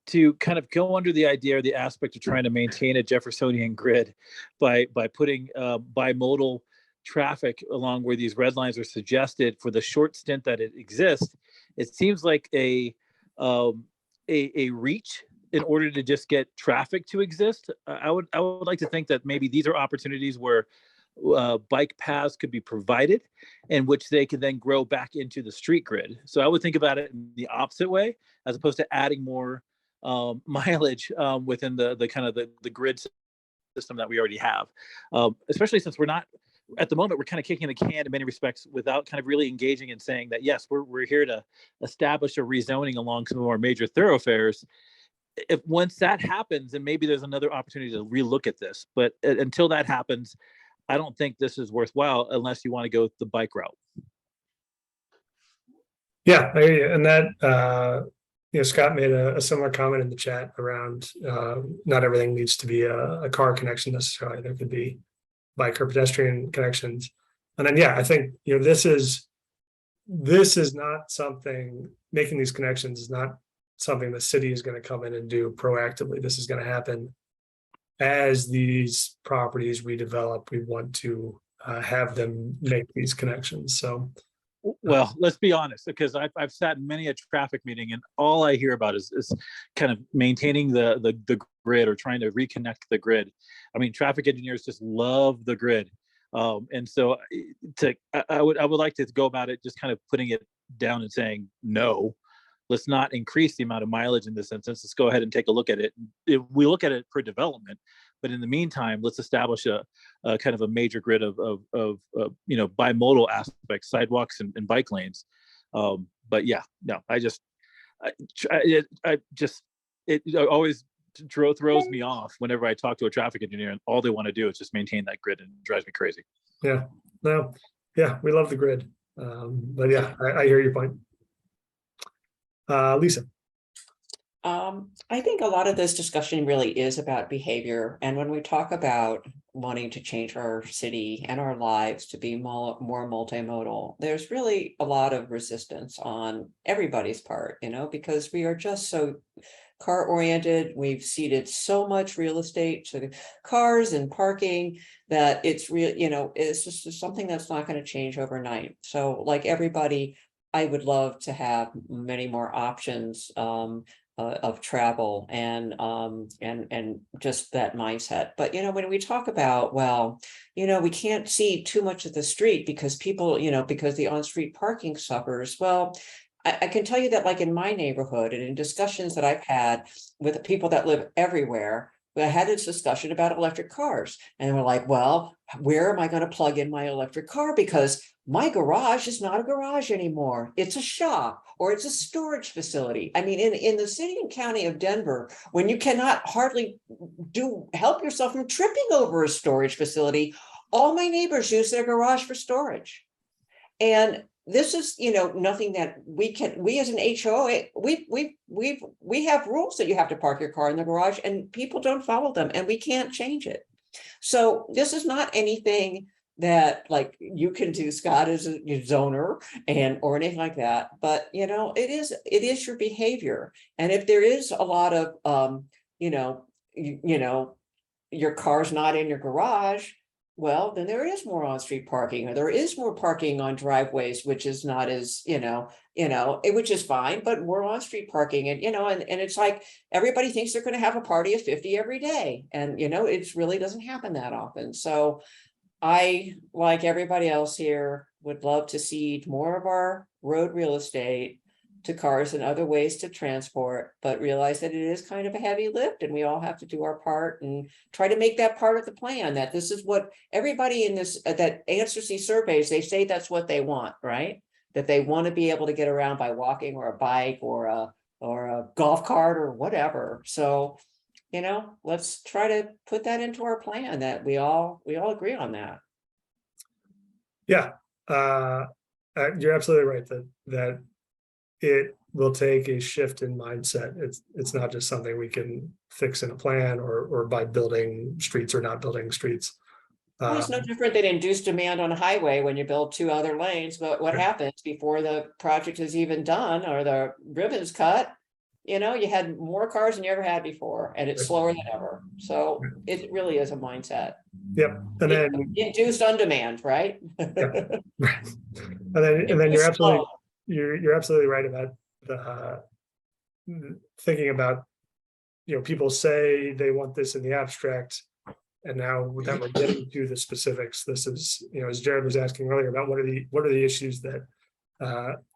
to kind of go under the idea or the aspect of trying to maintain a Jeffersonian grid by putting bimodal traffic along where these red lines are suggested for the short stint that it exists, it seems like a reach in order to just get traffic to exist. I would like to think that maybe these are opportunities where bike paths could be provided in which they could then grow back into the street grid. So I would think about it in the opposite way, as opposed to adding more mileage within the kind of the grid system that we already have, especially since we're not, at the moment, we're kind of kicking the can in many respects without kind of really engaging and saying that, yes, we're here to establish a rezoning along some of our major thoroughfares. If once that happens, then maybe there's another opportunity to relook at this. But until that happens, I don't think this is worthwhile unless you want to go the bike route. Yeah, I hear you. And that, Scott made a similar comment in the chat around not everything needs to be a car connection necessarily. There could be bike or pedestrian connections. And then, yeah, I think, this is not something, making these connections is not something the city is going to come in and do proactively. This is going to happen as these properties redevelop. We want to have them make these connections. So, Well, let's be honest, because I've sat in many a traffic meeting and all I hear about is kind of maintaining the grid or trying to reconnect the grid. I mean, traffic engineers just love the grid. And so I would like to go about it just kind of putting it down and saying, no, let's not increase the amount of mileage in this instance. Let's go ahead and take a look at it. If we look at it for development, but in the meantime, let's establish a kind of a major grid of bimodal aspects, sidewalks and bike lanes. But yeah, no, it always throws me off whenever I talk to a traffic engineer and all they want to do is just maintain that grid, and it drives me crazy. Yeah, no, yeah, we love the grid. But yeah, I hear your point. Lisa. I think a lot of this discussion really is about behavior. And when we talk about wanting to change our city and our lives to be more multimodal, there's really a lot of resistance on everybody's part, because we are just so car oriented. We've ceded so much real estate to cars and parking that it's real, it's just something that's not going to change overnight. So like everybody, I would love to have many more options of travel and just that mindset. But when we talk about, we can't see too much of the street because people, because the on-street parking suffers. Well, I can tell you that, like in my neighborhood and in discussions that I've had with people that live everywhere, I had this discussion about electric cars, and we're like, well, where am I going to plug in my electric car? Because my garage is not a garage anymore. It's a shop or it's a storage facility. I mean, in the city and county of Denver, when you cannot hardly help yourself from tripping over a storage facility, all my neighbors use their garage for storage. And this is, nothing that we as an HOA, we have rules that you have to park your car in the garage and people don't follow them and we can't change it. So this is not anything that like you can do, Scott, as a zoner or anything like that. But, it is your behavior. And if there is a lot of, your car's not in your garage, well, then there is more on-street parking, or there is more parking on driveways, which is not as, which is fine, but more on-street parking. And, and it's like, everybody thinks they're going to have a party of 50 every day. And, it really doesn't happen that often. So I, like everybody else here, would love to cede more of our road real estate to cars and other ways to transport, but realize that it is kind of a heavy lift and we all have to do our part and try to make that part of the plan, that this is what everybody in this that answers these surveys, they say that's what they want, right? That they want to be able to get around by walking or a bike or a golf cart or whatever. So, let's try to put that into our plan, that we all agree on that. Yeah, you're absolutely right that it will take a shift in mindset. It's not just something we can fix in a plan or by building streets or not building streets. Well, it's no different than induced demand on a highway when you build 2 other lanes. But what happens before the project is even done or the ribbon's cut? You had more cars than you ever had before, and it's slower than ever. So it really is a mindset. Yep, and then induced on demand, right? Yep. Right. And then you're absolutely right about the thinking about, people say they want this in the abstract, and now that we're getting to the specifics, this is, as Jared was asking earlier about what are the issues that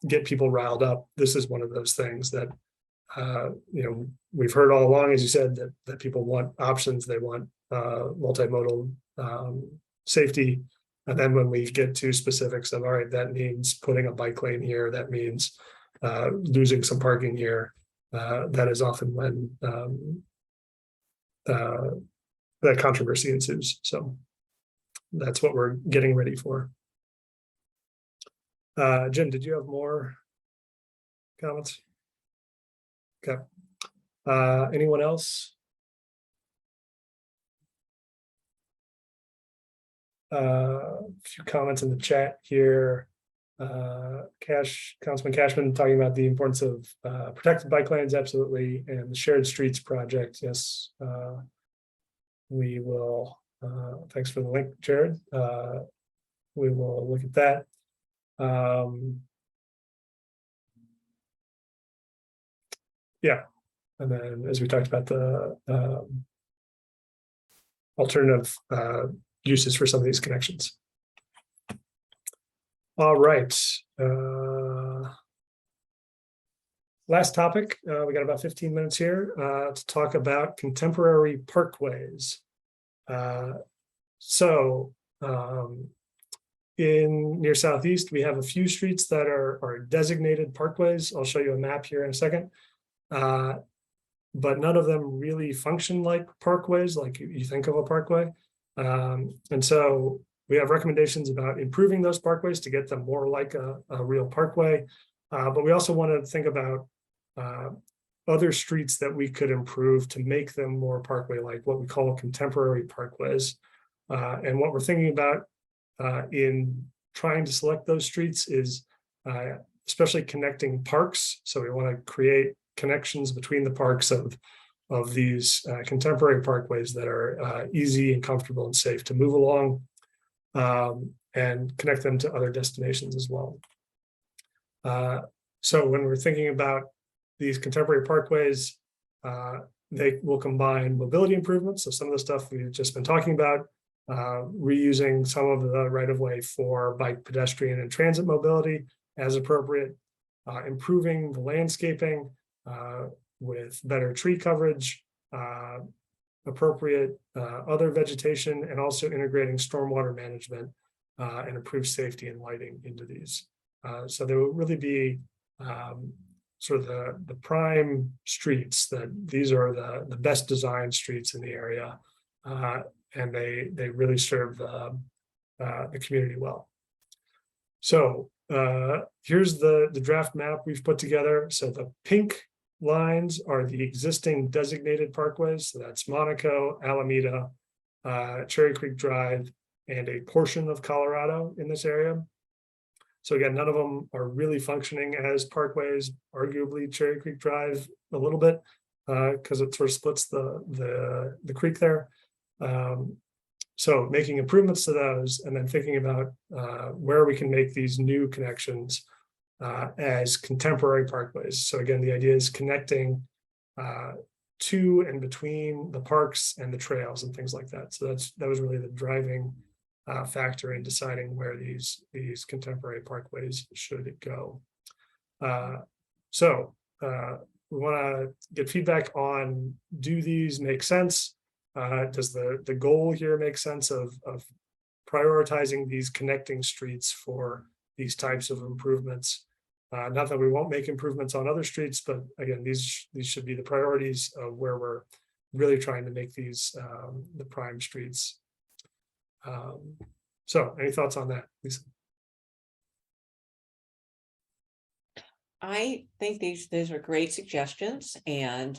get people riled up. This is one of those things that we've heard all along, as you said, that people want options, they want multimodal safety. And then when we get to specifics of, all right, that means putting a bike lane here, that means losing some parking here, that is often when that controversy ensues. So that's what we're getting ready for. Jim, did you have more comments? Okay. Anyone else? A few comments in the chat here. Councilman Cashman talking about the importance of protected bike lanes, absolutely, and the shared streets project. Yes, we will. Thanks for the link, Jared. We will look at that. Yeah, and then as we talked about the alternative uses for some of these connections. All right. Last topic. We got about 15 minutes here to talk about contemporary parkways. In near Southeast, we have a few streets that are designated parkways. I'll show you a map here in a second. But none of them really function like parkways, like you think of a parkway. And so we have recommendations about improving those parkways to get them more like a real parkway. But we also want to think about other streets that we could improve to make them more parkway-like, what we call contemporary parkways. And what we're thinking about in trying to select those streets is especially connecting parks. So we want to create connections between the parks of these contemporary parkways that are easy and comfortable and safe to move along, and connect them to other destinations as well. So when we're thinking about these contemporary parkways, they will combine mobility improvements. So some of the stuff we've just been talking about, reusing some of the right-of-way for bike, pedestrian, and transit mobility as appropriate, improving the landscaping with better tree coverage, appropriate other vegetation, and also integrating stormwater management and improved safety and lighting into these. So there will really be sort of the prime streets that these are the best designed streets in the area, and they really serve the community well. So here's the draft map we've put together. So the pink lines are the existing designated parkways. So that's Monaco, Alameda, Cherry Creek Drive, and a portion of Colorado in this area. So again, none of them are really functioning as parkways, arguably Cherry Creek Drive a little bit, because it sort of splits the creek there. So making improvements to those, and then thinking about where we can make these new connections as contemporary parkways. So again, the idea is connecting to and between the parks and the trails and things like that. So that was really the driving factor in deciding where these contemporary parkways should go. We want to get feedback on, do these make sense? Does the goal here make sense of prioritizing these connecting streets for these types of improvements? Not that we won't make improvements on other streets, but again, these should be the priorities of where we're really trying to make these the prime streets. So any thoughts on that, Lisa? I think these are great suggestions, and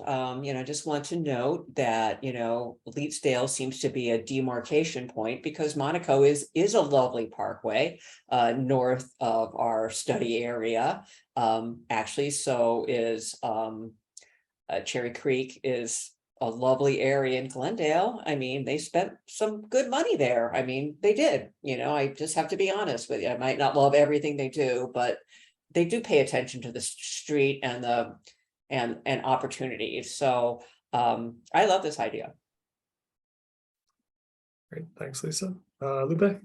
just want to note that Leedsdale seems to be a demarcation point, because Monaco is a lovely parkway north of our study area. Actually, so is Cherry Creek is a lovely area in Glendale. I mean, they spent some good money there. I mean, they did. I just have to be honest with you. I might not love everything they do, but they do pay attention to the street and opportunities. So I love this idea. Great, thanks, Lisa. Lupe?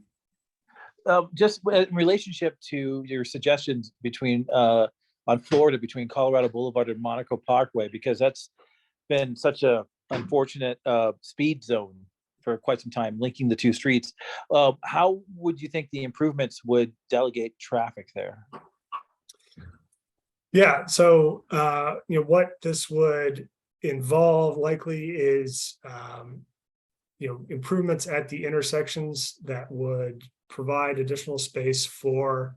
Just in relationship to your suggestions between on Florida, between Colorado Boulevard and Monaco Parkway, because that's been such a unfortunate speed zone for quite some time, linking the two streets. How would you think the improvements would delegate traffic there? Yeah, so what this would involve likely is improvements at the intersections that would provide additional space for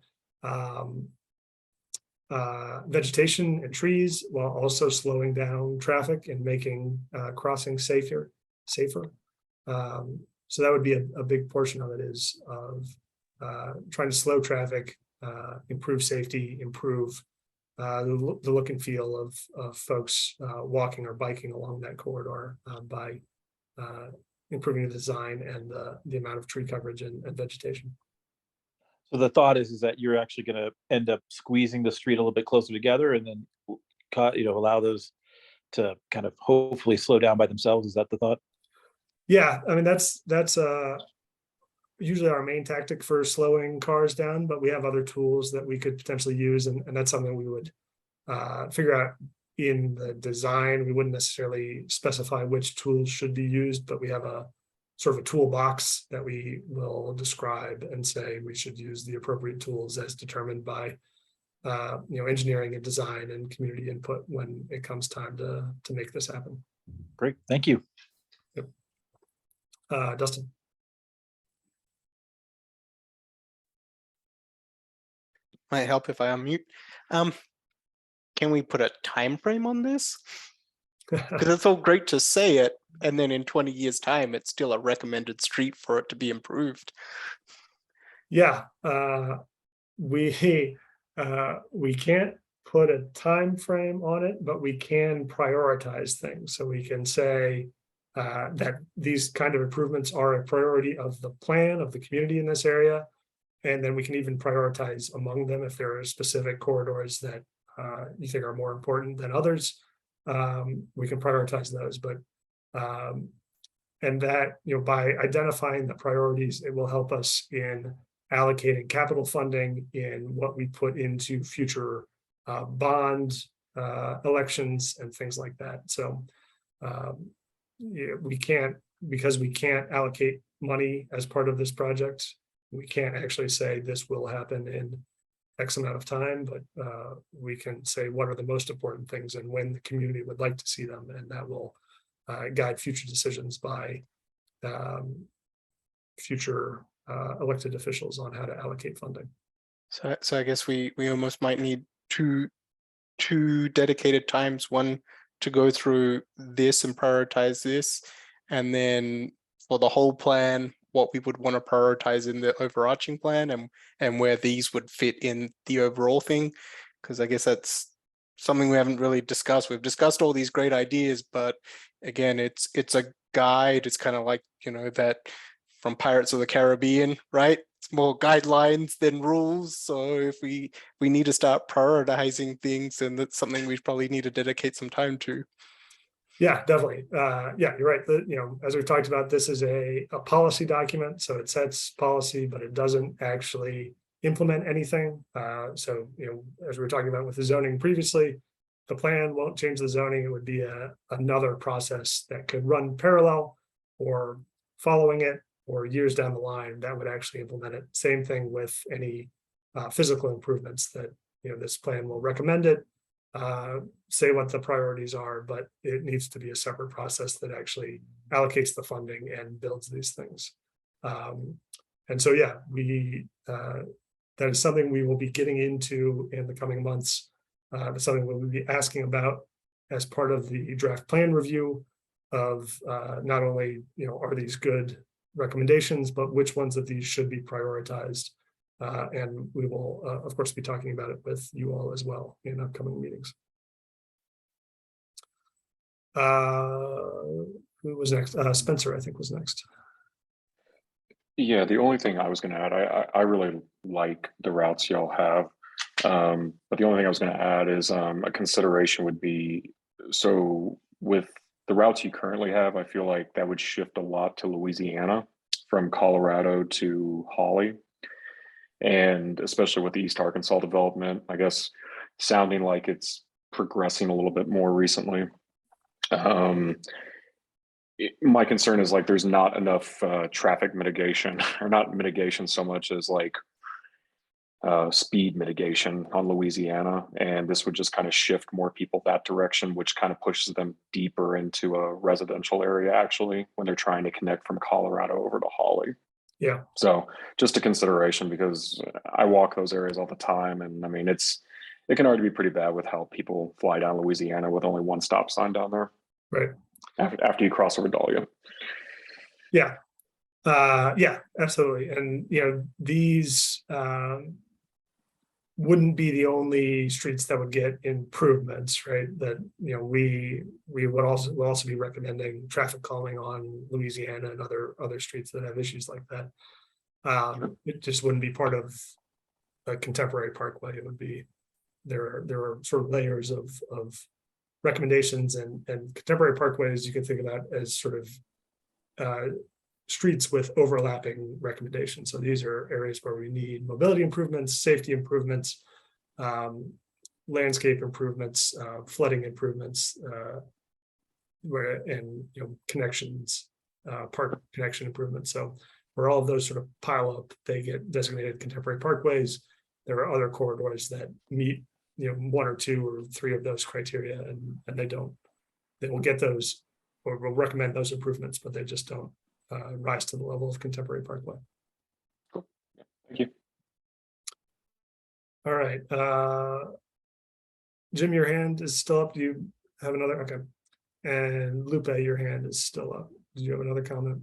vegetation and trees, while also slowing down traffic and making crossing safer. So that would be a big portion of it, is of trying to slow traffic, improve safety, improve the look and feel of folks walking or biking along that corridor by improving the design and the amount of tree coverage and vegetation. So the thought is that you're actually going to end up squeezing the street a little bit closer together and then allow those to kind of hopefully slow down by themselves. Is that the thought? Yeah, I mean, that's usually our main tactic for slowing cars down, but we have other tools that we could potentially use, and that's something we would figure out in the design. We wouldn't necessarily specify which tools should be used, but we have a sort of a toolbox that we will describe and say we should use the appropriate tools as determined by engineering and design and community input when it comes time to make this happen. Great, thank you. Yep. Dustin. Might help if I unmute. Can we put a time frame on this? Because it's all great to say it, and then in 20 years' time, it's still a recommended street for it to be improved. Yeah, we can't put a time frame on it, but we can prioritize things. So we can say that these kind of improvements are a priority of the plan of the community in this area. And then we can even prioritize among them if there are specific corridors that you think are more important than others. We can prioritize those, but and that, by identifying the priorities, it will help us in allocating capital funding in what we put into future bond elections and things like that. So we can't, because we can't allocate money as part of this project, we can't actually say this will happen in X amount of time, but we can say what are the most important things and when the community would like to see them, and that will guide future decisions by future elected officials on how to allocate funding. So I guess we almost might need two dedicated times, one to go through this and prioritize this, and then for the whole plan, what we would want to prioritize in the overarching plan, and where these would fit in the overall thing. Because I guess that's something we haven't really discussed. We've discussed all these great ideas, but again, it's a guide. It's kind of like, that from Pirates of the Caribbean, right? It's more guidelines than rules. So if we need to start prioritizing things, then that's something we probably need to dedicate some time to. Yeah, definitely. Yeah, you're right. As we've talked about, this is a policy document, so it sets policy, but it doesn't actually implement anything. So, as we were talking about with the zoning previously, the plan won't change the zoning. It would be another process that could run parallel or following it, or years down the line that would actually implement it. Same thing with any physical improvements that, this plan will recommend it. Say what the priorities are, but it needs to be a separate process that actually allocates the funding and builds these things. And so, yeah, that is something we will be getting into in the coming months. It's something we'll be asking about as part of the draft plan review of not only, are these good recommendations, but which ones of these should be prioritized. And we will, of course, be talking about it with you all as well in upcoming meetings. Who was next? Spencer, I think, was next. Yeah, the only thing I was going to add, I really like the routes y'all have. But the only thing I was going to add is a consideration would be, so with the routes you currently have, I feel like that would shift a lot to Louisiana from Colorado to Hawley. And especially with the East Arkansas development, I guess sounding like it's progressing a little bit more recently. My concern is like there's not enough traffic mitigation, or not mitigation so much as like speed mitigation on Louisiana. And this would just kind of shift more people that direction, which kind of pushes them deeper into a residential area actually when they're trying to connect from Colorado over to Hawley. Yeah. So just a consideration, because I walk those areas all the time. And I mean, it can already be pretty bad with how people fly down Louisiana with only one stop sign down there. Right. After you cross over Dahlia. Yeah. Yeah, absolutely. And, these wouldn't be the only streets that would get improvements, right? That, we would we'll also be recommending traffic calming on Louisiana and other streets that have issues like that. It just wouldn't be part of a contemporary parkway. It would be, there are sort of layers of recommendations, and contemporary parkways you can think about as sort of streets with overlapping recommendations. So these are areas where we need mobility improvements, safety improvements, landscape improvements, flooding improvements, connections, park connection improvements. So where all of those sort of pile up, they get designated contemporary parkways. There are other corridors that meet, one or two or three of those criteria, and they will get those, or will recommend those improvements, but they just don't rise to the level of contemporary parkway. Cool. Yeah, thank you. All right. Jim, your hand is still up. Do you have another? Okay. And Lupe, your hand is still up. Did you have another comment?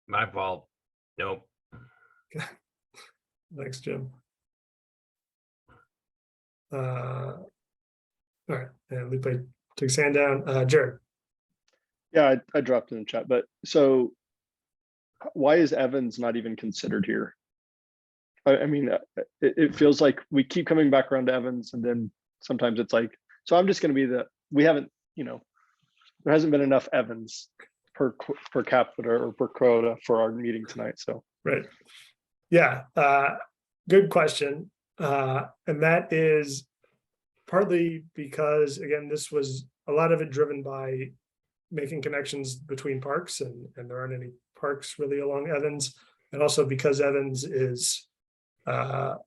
My fault. Nope. Thanks, Jim. All right. And Lupe took his hand down. Jared. Yeah, I dropped in the chat, but so why is Evans not even considered here? I mean, it feels like we keep coming back around to Evans, and then sometimes it's like, so I'm just going to be we haven't, there hasn't been enough Evans per capita or per quota for our meeting tonight. So Right. Yeah. Good question. And that is partly because, again, this was a lot of it driven by making connections between parks, and there aren't any parks really along Evans. And also because Evans is the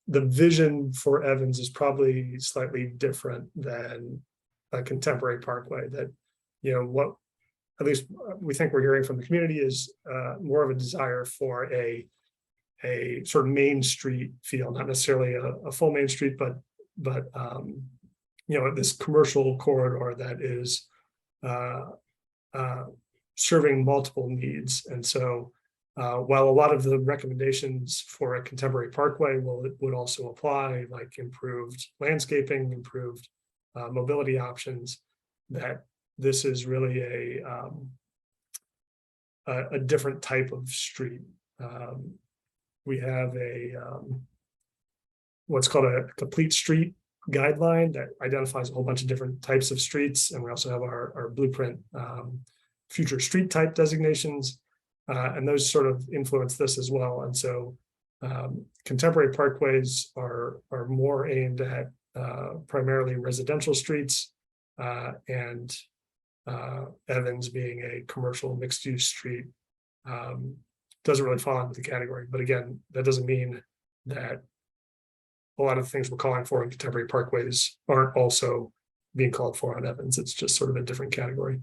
vision for Evans is probably slightly different than a contemporary parkway. That, what at least we think we're hearing from the community is more of a desire for a sort of Main Street feel, not necessarily a full Main Street, but this commercial corridor that is serving multiple needs. And so while a lot of the recommendations for a contemporary parkway would also apply, like improved landscaping, improved mobility options, that this is really a different type of street. We have what's called a complete street guideline that identifies a whole bunch of different types of streets, and we also have our blueprint future street type designations, and those sort of influence this as well. And so contemporary parkways are more aimed at primarily residential streets, and Evans being a commercial mixed-use street doesn't really fall into the category. But again, that doesn't mean that a lot of the things we're calling for in contemporary parkways aren't also being called for on Evans. It's just sort of a different category.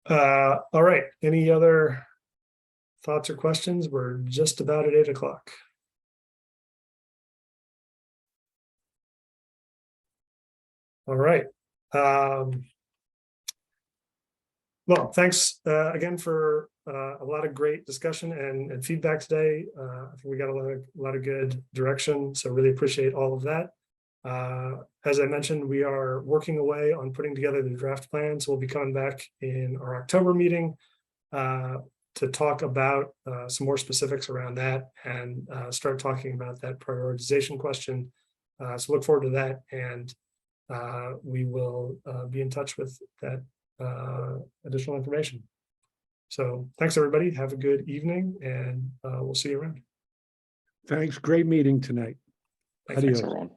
All right. Any other thoughts or questions? We're just about at 8 o'clock. All right. Well, thanks again for a lot of great discussion and feedback today. I think we got a lot of good direction, so really appreciate all of that. As I mentioned, we are working away on putting together the draft plan, so we'll be coming back in our October meeting to talk about some more specifics around that and start talking about that prioritization question. So look forward to that, and we will be in touch with that additional information. So thanks, everybody. Have a good evening, and we'll see you around. Thanks. Great meeting tonight. Thanks, Adios. Thanks, everyone.